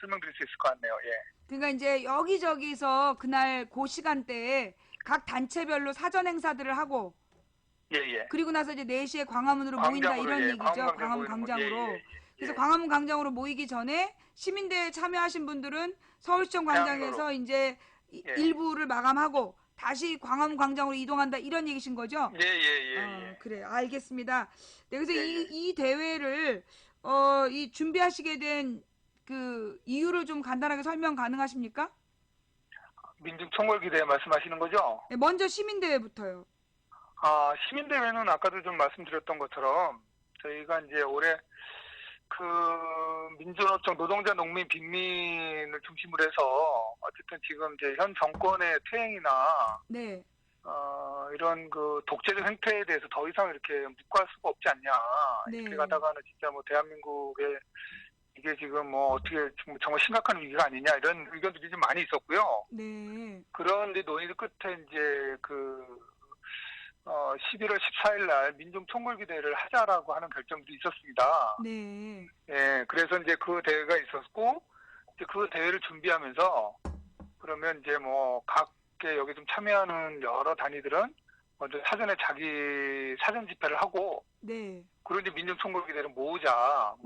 설명드릴 수 있을 것 같네요. 예.
그러니까 이제 여기저기서 그날 그 시간대에 각 단체별로 사전 행사들을 하고
예.
그리고 나서 이제 4시에 광화문으로 모인다 이런 얘기죠. 광화문 광장으로.
예.
그래서 광화문 광장으로 모이기 전에 시민대회에 참여하신 분들은 서울시청 광장에서 이제 일부를 마감하고 다시 광화문광장으로 이동한다 이런 얘기신 거죠?
예, 예, 예, 예.
그래, 알겠습니다. 네, 그래서
예, 예.
이 대회를 이 준비하시게 된 그 이유를 좀 간단하게 설명 가능하십니까?
민중총궐기대 말씀하시는 거죠?
네, 먼저 시민대회부터요.
시민대회는 아까도 좀 말씀드렸던 것처럼 저희가 이제 올해 그 민주노총 노동자 농민 빈민을 중심으로 해서 어쨌든 지금 이제 현 정권의 퇴행이나
네,
이런 그 독재적 행태에 대해서 더 이상 이렇게 묵과할 수가 없지 않냐.
네.
이렇게 가다가는 진짜 뭐 대한민국에 이게 지금 뭐 어떻게 정말 심각한 위기가 아니냐 이런 의견들이 좀 많이 있었고요.
네,
그런데 논의 끝에 이제 11월 14일 날 민중총궐기대회를 하자라고 하는 결정도 있었습니다.
네,
예, 그래서 이제 그 대회가 있었고, 이제 그 대회를 준비하면서, 그러면 이제 뭐, 각계 여기 좀 참여하는 여러 단위들은 먼저 사전에 자기 사전 집회를 하고,
네.
그리고 이제 민중총궐기대회를 모이자,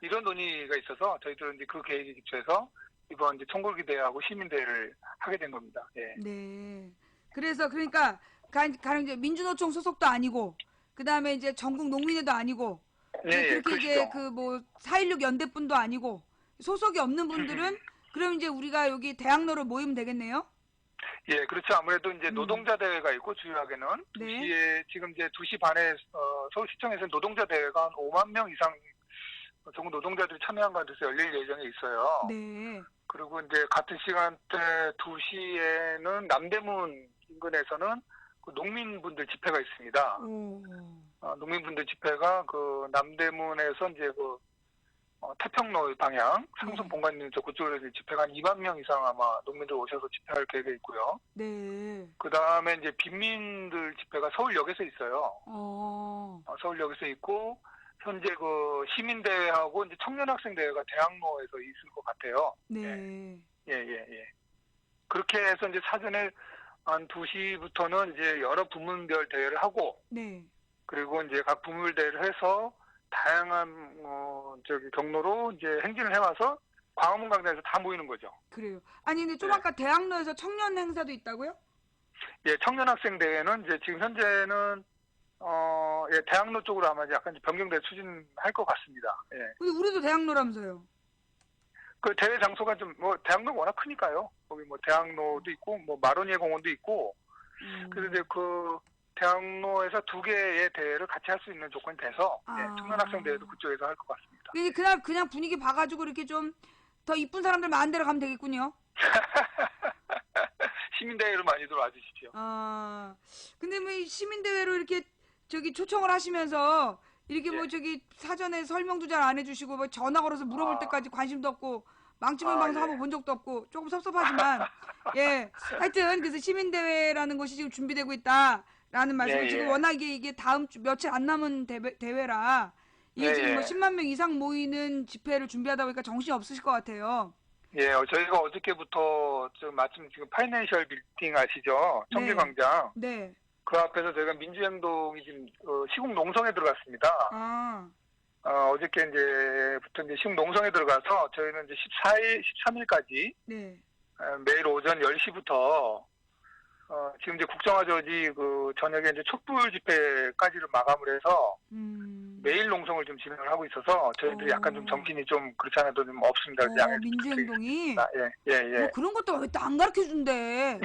이런 논의가 있어서 저희들은 이제 그 계획에 기초해서 이번 이제 총궐기대회하고 시민대회를 하게 된 겁니다. 예.
네. 그래서 그러니까 가령 이제 민주노총 소속도 아니고 그다음에 이제 전국 농민회도 아니고
예,
그렇게
그러시죠.
이제 그 뭐 4.16 연대분도 아니고 소속이 없는 분들은 그럼 이제 우리가 여기 대학로로 모이면 되겠네요.
예, 그렇죠. 아무래도 이제 노동자 대회가 있고 주요하게는
네.
2시에 지금 이제 2시 반에 서울시청에서 노동자 대회가 한 5만 명 이상 전국 노동자들이 참여한 가운데서 열릴 예정에 있어요.
네.
그리고 이제 같은 시간대 2시에는 남대문 인근에서는 그 농민분들 집회가 있습니다.
오.
농민분들 집회가 그 남대문에서 이제 그 태평로 방향 상순 본관님 그쪽으로 이제 집회가 한 2만 명 이상 아마 농민들 오셔서 집회할 계획에 있고요.
네.
그 다음에 이제 빈민들 집회가 서울역에서 있어요. 서울역에서 있고 현재 그 시민대회하고 이제 청년학생대회가 대학로에서 있을 것 같아요.
네.
예. 그렇게 해서 이제 사전에 한 2시부터는 이제 여러 부문별 대회를 하고,
네.
그리고 이제 각 부문별 대회를 해서 다양한 경로로 이제 행진을 해와서 광화문 광장에서 다 모이는 거죠.
그래요. 아니 근데 좀
네.
아까 대학로에서 청년 행사도 있다고요?
예, 청년학생 대회는 이제 지금 현재는 예, 대학로 쪽으로 아마 약간 변경돼 추진할 것 같습니다. 예.
근데 우리도 대학로라면서요.
그 대회 장소가 좀 뭐 대학로가 워낙 크니까요. 거기 뭐 대학로도 있고 뭐 마로니에 공원도 있고 그래서 이제 그 대학로에서 두 개의 대회를 같이 할 수 있는 조건이 돼서 예, 청년학생 대회도 그쪽에서 할 것 같습니다.
그냥 분위기 봐가지고 이렇게 좀 더 이쁜 사람들 많은 데로 가면 되겠군요.
시민대회로 많이들 와주십시오.
근데 뭐 이 시민대회로 이렇게 저기 초청을 하시면서 이렇게 뭐
예.
저기 사전에 설명도 잘 안 해주시고 뭐 전화 걸어서 물어볼 때까지 관심도 없고 망치면 방송
예.
한번 본 적도 없고 조금 섭섭하지만 예 하여튼 그래서 시민대회라는 것이 지금 준비되고 있다라는 말씀을
예.
지금 워낙에 이게 다음 주 며칠 안 남은 대회라 이게 지금 뭐 10만 명 이상 모이는 집회를 준비하다 보니까 정신이 없으실 것 같아요.
예, 저희가 어저께부터 마침 지금 파이낸셜 빌딩 아시죠? 청계광장.
네.
그 앞에서 저희가 민주행동이 지금 시국 농성에 들어갔습니다. 어저께 이제부터 이제 시국 농성에 들어가서 저희는 이제 13일까지
네.
매일 오전 10시부터 지금 이제 국정화 저지 그 저녁에 이제 촛불 집회까지를 마감을 해서 매일 농성을 좀 진행을 하고 있어서 저희들이 약간 좀 정신이 좀 그렇지 않아도 좀 없습니다.
민주행동이
예.
뭐 그런 것도 왜 또 안 가르쳐 준대.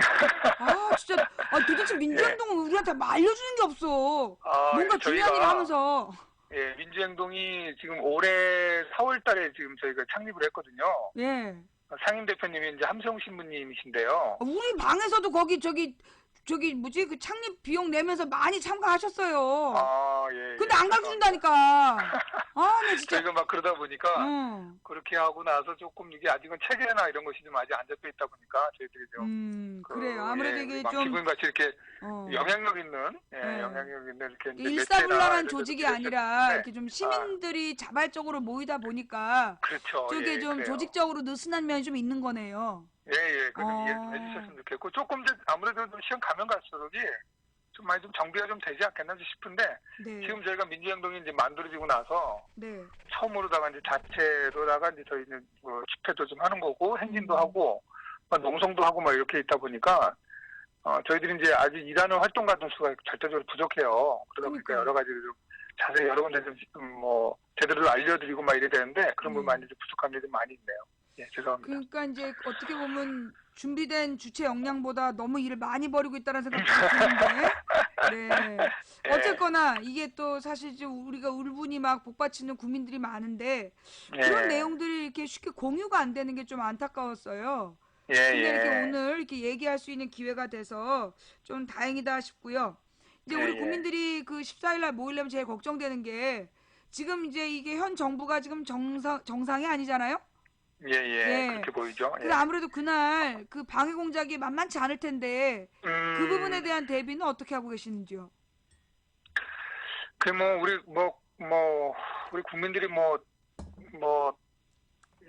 진짜 도대체 민주행동은 우리한테 알려주는 게 없어. 뭔가 중요한 일 하면서.
예, 민주행동이 지금 올해 4월 달에 지금 저희가 창립을 했거든요.
예.
상임 대표님이 이제 함성 신부님이신데요.
우리 방에서도 거기 저기 뭐지 그 창립 비용 내면서 많이 참가하셨어요.
예.
근데 안 가르쳐준다니까. 네 진짜.
저희가 막 그러다 보니까 그렇게 하고 나서 조금 이게 아직은 체계나 이런 것이 좀 아직 안 잡혀 있다 보니까 저희들이 좀
그래요. 아무래도 이게 좀
기분같이 이렇게 영향력 있는 영향력 있는 이렇게
일사불란한 조직이 아니라 이렇게 좀 시민들이 자발적으로 모이다 보니까
그렇죠.
저게 좀
그래요.
조직적으로 느슨한 면이 좀 있는 거네요.
예. 그럼 이해 좀 해주셨으면 좋겠고 조금 이제 아무래도 좀 시간 가면 갈수록이 좀 많이 좀 정비가 좀 되지 않겠나 싶은데 지금 저희가 민주행동이 이제 만들어지고 나서 처음으로다가 이제 자체로다가 이제 저희는 뭐 집회도 좀 하는 거고 행진도 하고 농성도 하고 막 이렇게 있다 보니까 저희들이 이제 아직 일하는 활동 가능 수가 절대적으로 부족해요. 그러다 보니까
그러니까요.
여러 가지를 좀 자세히 여러 군데 뭐 제대로 알려드리고 막 이래야 되는데 그런 부분이 좀 부족한 게 좀 많이 있네요. 예, 죄송합니다.
그러니까 이제 어떻게 보면 준비된 주체 역량보다 너무 일을 많이 벌이고 있다는 생각이 드는데, 네.
예.
어쨌거나 이게 또 사실 좀 우리가 울분이 막 복받치는 국민들이 많은데 그런
예.
내용들이 이렇게 쉽게 공유가 안 되는 게 좀 안타까웠어요.
예,
근데 이렇게
예.
오늘 이렇게 얘기할 수 있는 기회가 돼서 좀 다행이다 싶고요. 이제
예,
우리
예.
국민들이 그 14일 날 모이려면 제일 걱정되는 게 지금 이제 이게 현 정부가 지금 정상이 아니잖아요?
예, 예.
예.
그렇게 보이죠. 예.
그래서 아무래도 그날 그 방해 공작이 만만치 않을 텐데 그 부분에 대한 대비는 어떻게 하고 계시는지요?
우리 국민들이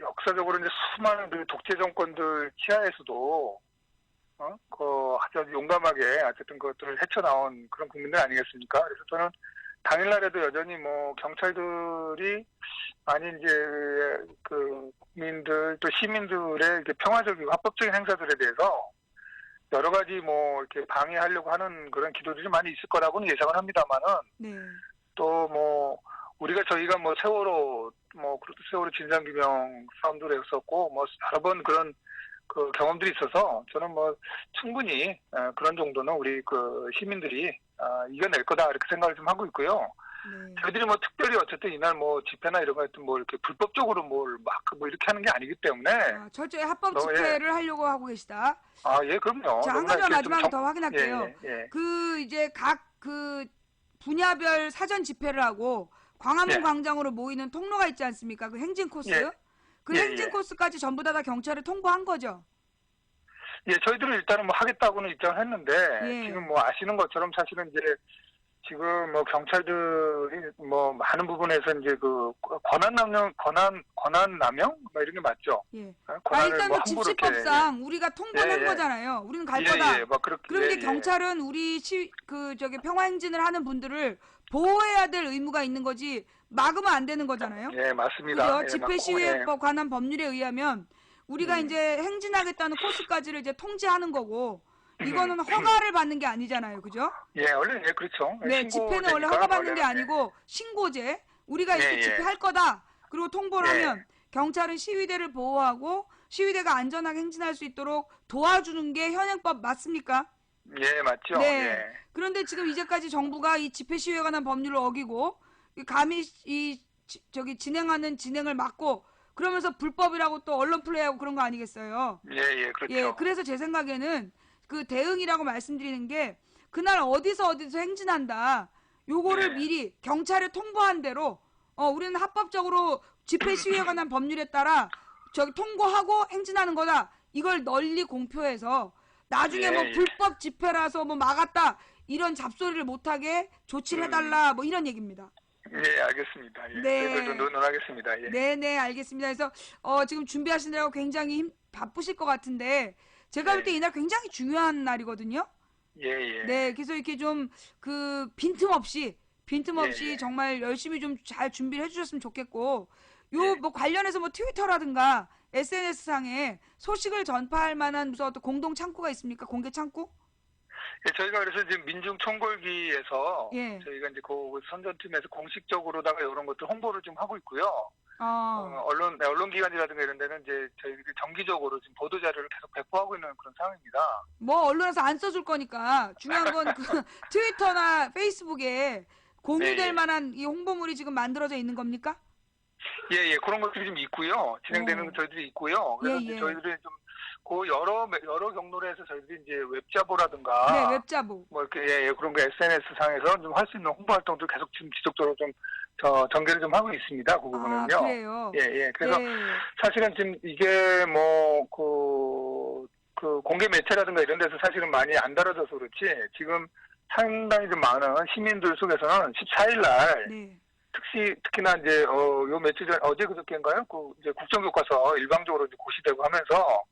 역사적으로 이제 수많은 그 독재 정권들 치하에서도, 아주 용감하게 어쨌든 그것들을 헤쳐나온 그런 국민들 아니겠습니까? 그래서 저는 당일날에도 여전히 경찰들이 많이 이제 그 국민들 또 시민들의 이렇게 평화적이고 합법적인 행사들에 대해서 여러 가지 이렇게 방해하려고 하는 그런 기도들이 많이 있을 거라고는 예상을 합니다만은
네.
또 저희가 세월호 진상규명 싸움도 했었고 여러 번 그런 그 경험들이 있어서 저는 충분히 그런 정도는 우리 그 시민들이 이겨낼 거다 이렇게 생각을 좀 하고 있고요.
네.
저희들이 특별히 어쨌든 이날 집회나 이런 거 하여튼 이렇게 불법적으로 이렇게 하는 게 아니기 때문에
철저히 합법 집회를 하려고 하고 계시다.
예, 그럼요.
자, 한 가지만 마지막으로 더 확인할게요.
예.
그 이제 각 그 분야별 사전 집회를 하고 광화문
예.
광장으로 모이는 통로가 있지 않습니까? 그 행진 코스.
예.
그
예,
행진
예.
코스까지 전부 다 경찰에 통보한 거죠.
예, 저희들은 일단은 하겠다고는 입장을 했는데
예.
지금 아시는 것처럼 사실은 이제 지금 경찰들이 많은 부분에서 이제 그 권한 남용 이런 게 맞죠?
예.
권한을
일단
함부로
집시법상 우리가 통보한
예, 예.
거잖아요. 우리는 갈 거다.
그렇게
그런데 경찰은 우리 평화 행진을 하는 분들을 보호해야 될 의무가 있는 거지 막으면 안 되는 거잖아요.
예, 맞습니다.
그죠? 집회 시위법 관한 법률에 의하면 우리가
음.
이제 행진하겠다는 코스까지를 이제 통제하는 거고 이거는 허가를 받는 게 아니잖아요. 그죠?
예, 원래 그렇죠.
네, 집회는 원래 허가받는 게 아니고 신고제. 우리가 이렇게 집회할 거다. 그리고 통보를 하면 경찰은 시위대를 보호하고 시위대가 안전하게 행진할 수 있도록 도와주는 게 현행법 맞습니까?
예, 맞죠.
네.
예.
그런데 지금 이제까지 정부가 이 집회 시위에 관한 법률을 어기고 감히 진행을 막고 그러면서 불법이라고 또 언론 플레이하고 그런 거 아니겠어요?
예, 그렇죠.
예, 그래서 제 생각에는 그 대응이라고 말씀드리는 게 그날 어디서 행진한다. 요거를 미리 경찰에 통보한 대로 우리는 합법적으로 집회 시위에 관한 법률에 따라 통보하고 행진하는 거다. 이걸 널리 공표해서 나중에 불법 집회라서 막았다. 이런 잡소리를 못하게 조치를 해달라. 이런 얘기입니다.
예, 알겠습니다. 예.
네.
논하겠습니다. 예.
네, 알겠습니다. 그래서 지금 준비하시느라고 굉장히 바쁘실 것 같은데 제가 볼 때 이날 굉장히 중요한 날이거든요.
예.
네, 그래서 이렇게 좀 빈틈없이
예.
정말 열심히 좀 잘 준비를 해주셨으면 좋겠고 관련해서 트위터라든가 SNS 상에 소식을 전파할 만한 무슨 어떤 공동 창구가 있습니까? 공개 창구?
예, 저희가 그래서 지금 민중총궐기에서
예.
저희가 이제 그 선전팀에서 공식적으로다가 이런 것들 홍보를 좀 하고 있고요. 언론기관이라든가 이런 데는 이제 저희들이 정기적으로 지금 보도 자료를 계속 배포하고 있는 그런 상황입니다.
언론에서 안 써줄 거니까 중요한 건 그 트위터나 페이스북에 공유될 만한 이 홍보물이 지금 만들어져 있는 겁니까?
예, 그런 것들이 좀 있고요. 진행되는 저희들이 있고요. 그래서 이제 저희들이 좀 그 여러 경로로 해서 저희들이 이제 웹자보라든가
네, 웹자보.
이렇게 그런 거 SNS 상에서 좀 할 수 있는 홍보 활동도 계속 지금 지속적으로 좀 전개를 좀 하고 있습니다. 그 부분은요.
그래요.
예. 그래서 사실은 지금 이게 그 공개 매체라든가 이런 데서 사실은 많이 안 다뤄져서 그렇지 지금 상당히 좀 많은 시민들 속에서는 14일 날 특히나 이제 요 며칠 전 어제 그저께인가요? 이제 국정교과서 일방적으로 이제 고시되고 하면서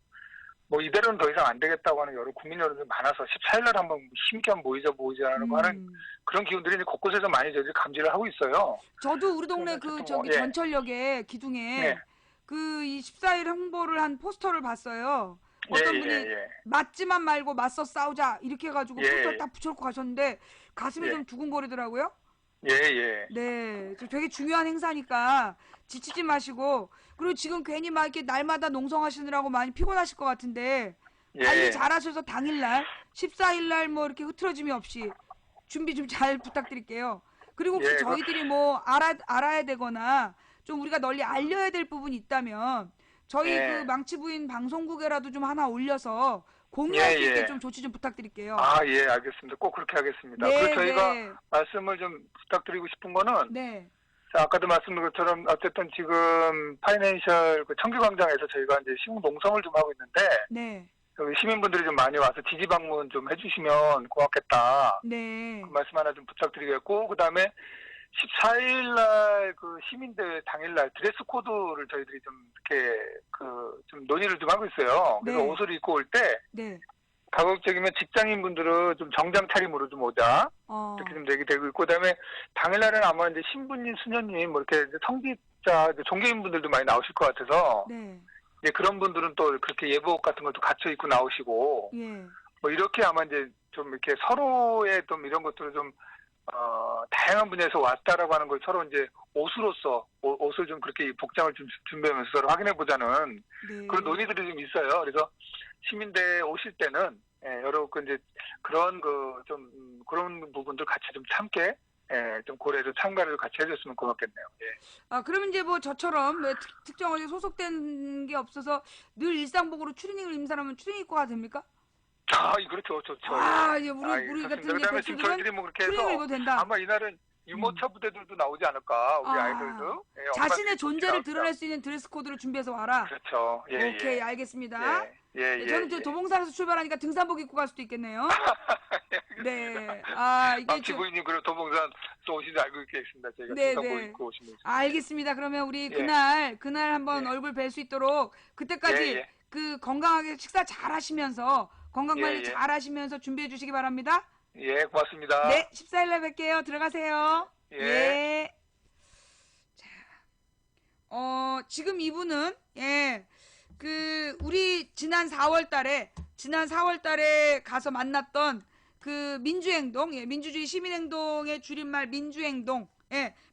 이대로는 더 이상 안 되겠다고 하는 국민 여론이 많아서 14일 날 한번 힘있게 한번 모이자라고 하는 그런 기운들이 이제 곳곳에서 많이 저희들이 감지를 하고 있어요.
저도 우리 동네 전철역에 기둥에 이 14일 홍보를 한 포스터를 봤어요. 어떤
예,
분이
예.
맞지만 말고 맞서 싸우자 이렇게 해가지고
예.
포스터를 딱 붙여놓고 가셨는데 가슴이
예.
좀 두근거리더라고요.
예, 예.
네, 되게 중요한 행사니까 지치지 마시고 그리고 지금 괜히 막 이렇게 날마다 농성하시느라고 많이 피곤하실 것 같은데 관리
예.
잘하셔서 당일날 14일날 뭐 이렇게 흐트러짐이 없이 준비 좀 잘 부탁드릴게요. 그리고 혹시
예,
저희들이 뭐 알아야 되거나 좀 우리가 널리 알려야 될 부분이 있다면 저희 그
예.
망치부인 방송국에라도 좀 하나 올려서 공유할
예,
수 있게
예.
좀 조치 좀 부탁드릴게요.
아, 예, 알겠습니다. 꼭 그렇게 하겠습니다. 그리고
네,
저희가
네,
말씀을 좀 부탁드리고 싶은 거는,
네,
자, 아까도 말씀드린 것처럼, 어쨌든 지금 파이낸셜 그 청주광장에서 저희가 이제 시국 농성을 좀 하고 있는데,
네,
여기 시민분들이 좀 많이 와서 지지 방문 좀 해주시면 고맙겠다.
네,
그 말씀 하나 좀 부탁드리겠고, 그 다음에 14일 날 그 시민대회 당일날 드레스 코드를 저희들이 좀 이렇게 좀 논의를 좀 하고 있어요. 그래서
네.
옷을 입고 올 때,
네,
가급적이면 직장인분들은 좀 정장 차림으로 좀 오자. 이렇게 좀 얘기되고 있고, 그다음에 당일날은 아마 이제 신부님, 수녀님, 뭐 이렇게 이제 성직자, 이제 종교인분들도 많이 나오실 것 같아서,
네,
이제 그런 분들은 또 그렇게 예복 같은 것도 갖춰 입고 나오시고,
예,
뭐 이렇게 아마 이제 좀 이렇게 서로의 좀 이런 것들을 좀, 다양한 분야에서 왔다라고 하는 걸 서로 이제 옷으로서, 옷을 좀 그렇게 복장을 좀 준비하면서 서로 확인해보자는
네.
그런 논의들이 좀 있어요. 그래서 시민대에 오실 때는 여러 이제 그런 그런 부분들 같이 좀 함께 좀 고려해서 참가를 같이 해줬으면 고맙겠네요. 예.
아, 그러면 이제 뭐 저처럼 왜 특정 어디 소속된 게 없어서 늘 일상복으로 추리닝을 입는 사람은 추리닝 입고 가도 됩니까?
아, 그렇죠, 좋죠.
아,
예.
이제 우리 같은 이제
그다음에 지금
배추들은
저희들이 뭐 그렇게
추리닝을
해서
입어도 된다.
아마 이날은 유모차 부대들도 나오지 않을까, 우리
아,
아이들도. 예,
자신의
엄마들이
존재를
나오죠.
드러낼 수 있는 드레스 코드를 준비해서 와라.
그렇죠. 예,
오케이,
예.
알겠습니다.
예, 예,
저는 저
예.
도봉산에서 출발하니까 등산복 입고 갈 수도 있겠네요. 네. 아, 이게
망치 부인님 그리고 도봉산 또 오신지 알고 있겠습니다. 저희가
네,
등산복
네.
입고 오시면.
알겠습니다. 그러면 우리
예.
그날 한번
예.
얼굴 뵐 수 있도록 그때까지
예, 예.
그 건강하게 식사 잘 하시면서 건강 관리
예, 예.
잘 하시면서 준비해 주시기 바랍니다.
예, 고맙습니다.
네, 14일날 뵐게요. 들어가세요.
예.
자, 지금 이분은 우리 지난 4월 달에 가서 만났던 그 민주행동, 민주주의 시민행동의 줄임말 민주행동,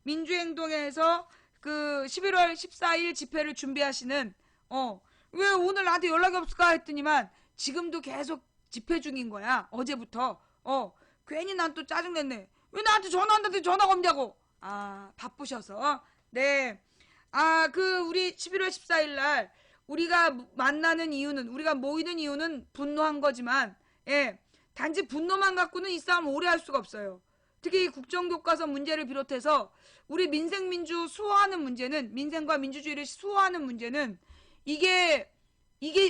민주행동에서 그 11월 14일 집회를 준비하시는, 왜 오늘 나한테 연락이 없을까 했더니만 지금도 계속 집회 중인 거야. 어제부터. 괜히 난 또 짜증냈네. 왜 나한테 전화한다는데 전화가 없냐고. 아, 바쁘셔서. 네. 아, 우리 11월 14일 날 우리가 만나는 이유는, 우리가 모이는 이유는 분노한 거지만, 단지 분노만 갖고는 이 싸움 오래 할 수가 없어요. 특히 이 국정교과서 문제를 비롯해서 우리 민생민주 수호하는 문제는, 민생과 민주주의를 수호하는 문제는 이게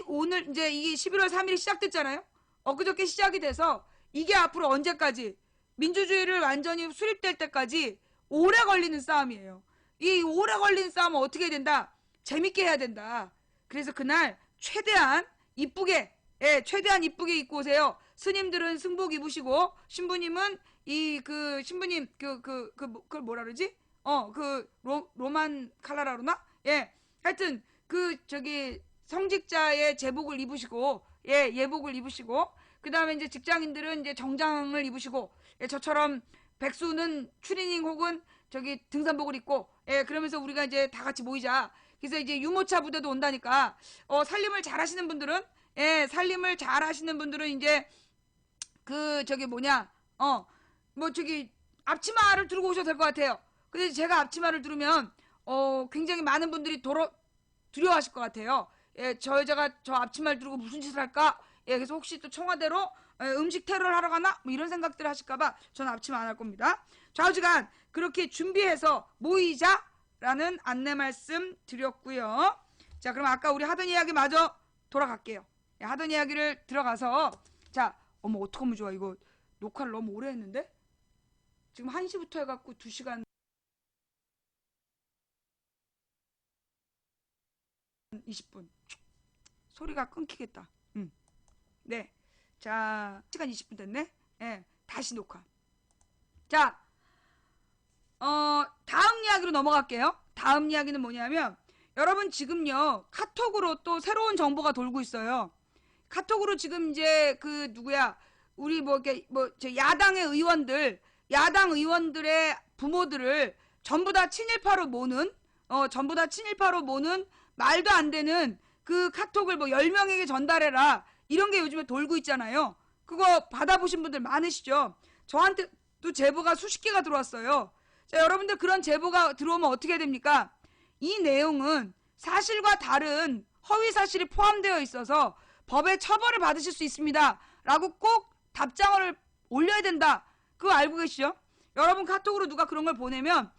오늘 이제 이게 11월 3일이 시작됐잖아요. 엊그저께 시작이 돼서 이게 앞으로 언제까지 민주주의를 완전히 수립될 때까지 오래 걸리는 싸움이에요. 이 오래 걸리는 싸움은 어떻게 해야 된다? 재밌게 해야 된다. 그래서 그날 최대한 이쁘게 입고 오세요. 스님들은 승복 입으시고 신부님은 신부님 그걸 뭐라 그러지? 로만 칼라라로나? 하여튼 성직자의 제복을 입으시고 예복을 입으시고 그다음에 이제 직장인들은 이제 정장을 입으시고 저처럼 백수는 추리닝 혹은 등산복을 입고 그러면서 우리가 이제 다 같이 모이자. 그래서 이제 유모차 부대도 온다니까 살림을 잘 하시는 분들은 이제 앞치마를 두르고 오셔도 될 것 같아요. 근데 제가 앞치마를 두르면 굉장히 많은 분들이 두려워하실 것 같아요. 저 여자가 저 앞치마를 두르고 무슨 짓을 할까? 그래서 혹시 또 청와대로 음식 테러를 하러 가나? 뭐 이런 생각들을 하실까봐 저는 앞치마 안 할 겁니다. 좌우지간 그렇게 준비해서 모이자라는 안내 말씀 드렸고요. 자, 그럼 아까 우리 하던 이야기 마저 돌아갈게요. 하던 이야기를 들어가서 어머 어떡하면 좋아. 이거 녹화를 너무 오래 했는데? 지금 1시부터 해갖고 2시간 20분. 소리가 끊기겠다. 네. 자, 시간 20분 됐네? 다시 녹화. 자, 다음 이야기로 넘어갈게요. 다음 이야기는 뭐냐면, 여러분 지금요, 카톡으로 또 새로운 정보가 돌고 있어요. 카톡으로 지금 이제 그 누구야 우리 뭐 이렇게 저 야당 의원들의 부모들을 전부 다 친일파로 모는 말도 안 되는 그 카톡을 뭐 10명에게 전달해라 이런 게 요즘에 돌고 있잖아요. 그거 받아보신 분들 많으시죠? 저한테도 제보가 수십 개가 들어왔어요. 자, 여러분들 그런 제보가 들어오면 어떻게 됩니까? 이 내용은 사실과 다른 허위 사실이 포함되어 있어서 법의 처벌을 받으실 수 있습니다. 라고 꼭 답장을 올려야 된다. 그거 알고 계시죠? 여러분 카톡으로 누가 그런 걸 보내면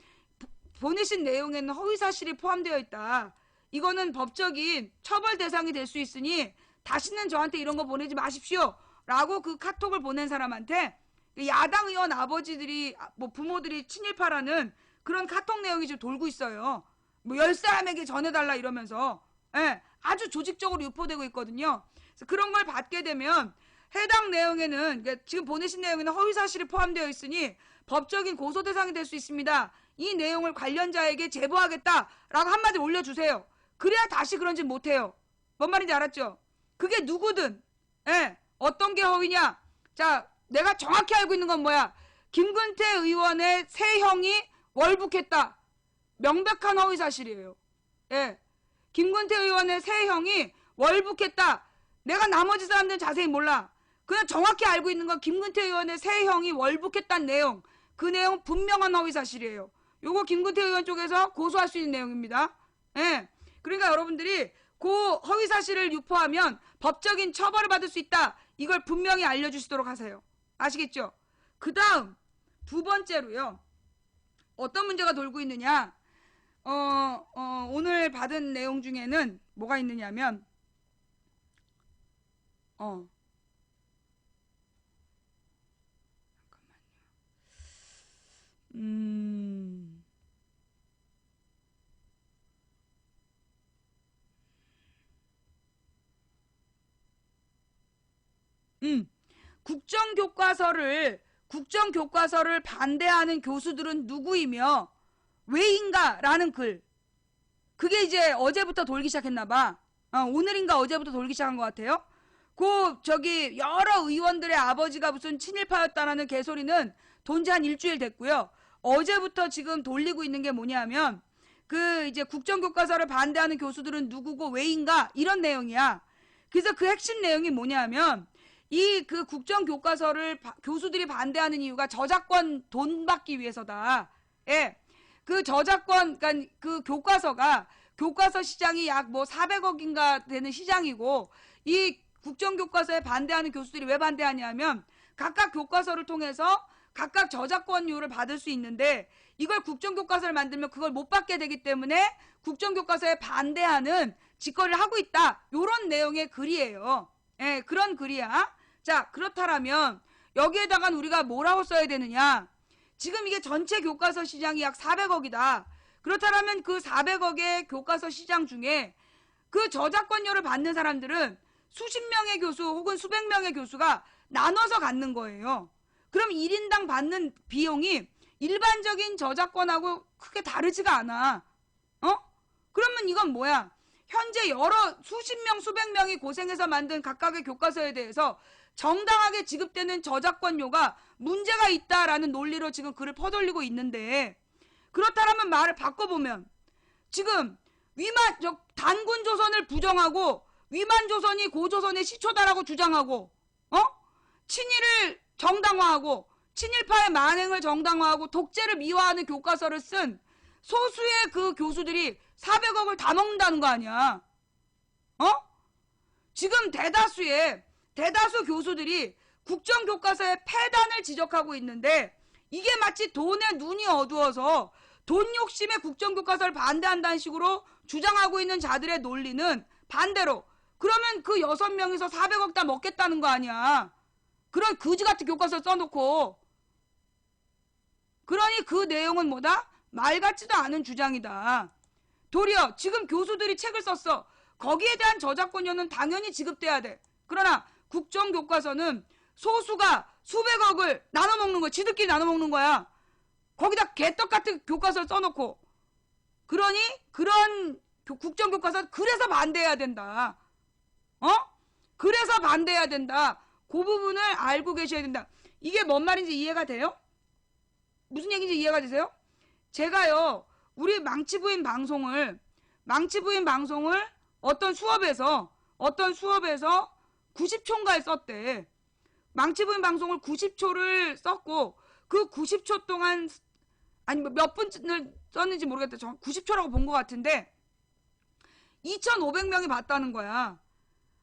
보내신 내용에는 허위 사실이 포함되어 있다. 이거는 법적인 처벌 대상이 될 수 있으니 다시는 저한테 이런 거 보내지 마십시오. 라고 그 카톡을 보낸 사람한테 야당 의원 아버지들이 뭐 부모들이 친일파라는 그런 카톡 내용이 지금 돌고 있어요. 뭐 10사람에게 전해달라 이러면서 예, 아주 조직적으로 유포되고 있거든요. 그래서 그런 걸 받게 되면 해당 내용에는 그러니까 지금 보내신 내용에는 허위 사실이 포함되어 있으니 법적인 고소 대상이 될 수 있습니다. 이 내용을 관련자에게 제보하겠다라고 한마디 올려주세요. 그래야 다시 그런 짓 못해요. 뭔 말인지 알았죠? 그게 누구든 어떤 게 허위냐? 자, 내가 정확히 알고 있는 건 뭐야? 김근태 의원의 세 형이 월북했다. 명백한 허위 사실이에요. 예. 김근태 의원의 세 형이 월북했다. 내가 나머지 사람들은 자세히 몰라. 그냥 정확히 알고 있는 건 김근태 의원의 세 형이 월북했다는 내용. 그 내용 분명한 허위 사실이에요. 요거 김근태 의원 쪽에서 고소할 수 있는 내용입니다. 예. 그러니까 여러분들이 그 허위 사실을 유포하면 법적인 처벌을 받을 수 있다. 이걸 분명히 알려주시도록 하세요. 아시겠죠? 그 다음 두 번째로요. 어떤 문제가 돌고 있느냐? 오늘 받은 내용 중에는 뭐가 있느냐면 국정교과서를 반대하는 교수들은 누구이며 왜인가라는 글. 그게 이제 어제부터 돌기 시작했나봐. 오늘인가 어제부터 돌기 시작한 것 같아요. 여러 의원들의 아버지가 무슨 친일파였다라는 개소리는 돈지 한 일주일 됐고요. 어제부터 지금 돌리고 있는 게 뭐냐면 이제 국정교과서를 반대하는 교수들은 누구고 왜인가 이런 내용이야. 그래서 그 핵심 내용이 뭐냐면 그 국정교과서를 교수들이 반대하는 이유가 저작권 돈 받기 위해서다. 예. 그 저작권, 그러니까 그 교과서 시장이 약 뭐 400억인가 되는 시장이고, 이 국정교과서에 반대하는 교수들이 왜 반대하냐면, 각각 교과서를 통해서 각각 저작권료를 받을 수 있는데, 이걸 국정교과서를 만들면 그걸 못 받게 되기 때문에 국정교과서에 반대하는 짓거리를 하고 있다. 요런 내용의 글이에요. 예, 그런 글이야. 자, 그렇다면 여기에다가 우리가 뭐라고 써야 되느냐? 지금 이게 전체 교과서 시장이 약 400억이다. 그렇다면 그 400억의 교과서 시장 중에 그 저작권료를 받는 사람들은 수십 명의 교수 혹은 수백 명의 교수가 나눠서 갖는 거예요. 그럼 1인당 받는 비용이 일반적인 저작권하고 크게 다르지가 않아. 그러면 이건 뭐야? 현재 수십 명, 수백 명이 고생해서 만든 각각의 교과서에 대해서 정당하게 지급되는 저작권료가 문제가 있다라는 논리로 지금 글을 퍼돌리고 있는데, 그렇다면 말을 바꿔보면 지금 단군 조선을 부정하고 위만 조선이 고조선의 시초다라고 주장하고 친일을 정당화하고 친일파의 만행을 정당화하고 독재를 미화하는 교과서를 쓴 소수의 그 교수들이 400억을 다 먹는다는 거 아니야. 지금 대다수 교수들이 국정교과서의 폐단을 지적하고 있는데, 이게 마치 돈에 눈이 어두워서 돈 욕심에 국정교과서를 반대한다는 식으로 주장하고 있는 자들의 논리는 반대로, 그러면 그 6명이서 400억 다 먹겠다는 거 아니야. 그런 거지같은 교과서 써놓고. 그러니 그 내용은 뭐다? 말 같지도 않은 주장이다. 도리어 지금 교수들이 책을 썼어. 거기에 대한 저작권료는 당연히 지급돼야 돼. 그러나 국정교과서는 소수가 수백억을 나눠먹는 거야. 지들끼리 나눠먹는 거야. 거기다 개떡 같은 교과서를 써놓고. 그러니 그런 국정교과서 그래서 반대해야 된다. 그래서 반대해야 된다. 그 부분을 알고 계셔야 된다. 이게 뭔 말인지 이해가 돼요? 무슨 얘기인지 이해가 되세요? 제가요, 우리 망치부인 방송을 어떤 수업에서 90초인가에 썼대. 망치부인 방송을 90초를 썼고, 그 90초 동안, 아니, 몇 분을 썼는지 모르겠다. 90초라고 본 것 같은데, 2,500명이 봤다는 거야.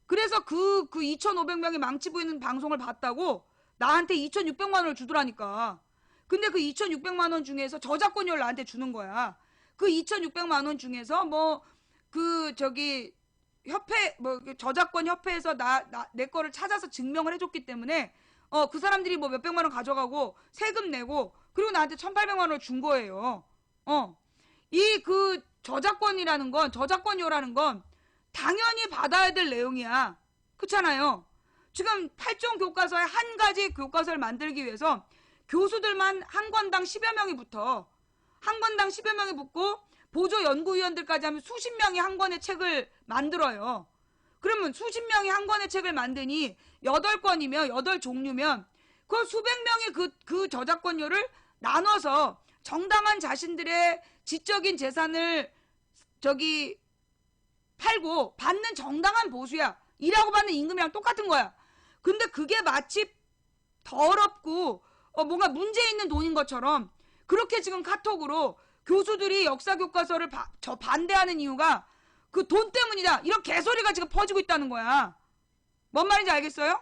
그래서 그 2,500명이 망치부인 방송을 봤다고 나한테 2,600만 원을 주더라니까. 근데 그 2,600만 원 중에서 저작권료를 나한테 주는 거야. 그 2,600만 원 중에서 협회, 저작권 협회에서 내 거를 찾아서 증명을 해줬기 때문에, 그 사람들이 뭐 몇백만 원 가져가고, 세금 내고, 그리고 나한테 1,800만 원을 준 거예요. 저작권료라는 건, 당연히 받아야 될 내용이야. 그렇잖아요. 지금 8종 교과서에 한 가지 교과서를 만들기 위해서 교수들만 한 권당 10여 명이 붙어. 한 권당 10여 명이 붙고 보조 연구위원들까지 하면 수십 명이 한 권의 책을 만들어요. 그러면 수십 명이 한 권의 책을 만드니 8권이면 8종류면 그 수백 명이 그 저작권료를 나눠서 정당한 자신들의 지적인 재산을 팔고 받는 정당한 보수야. 일하고 받는 임금이랑 똑같은 거야. 근데 그게 마치 더럽고 뭔가 문제 있는 돈인 것처럼 그렇게 지금 카톡으로 교수들이 역사 교과서를 반대하는 이유가 그 돈 때문이다. 이런 개소리가 지금 퍼지고 있다는 거야. 뭔 말인지 알겠어요?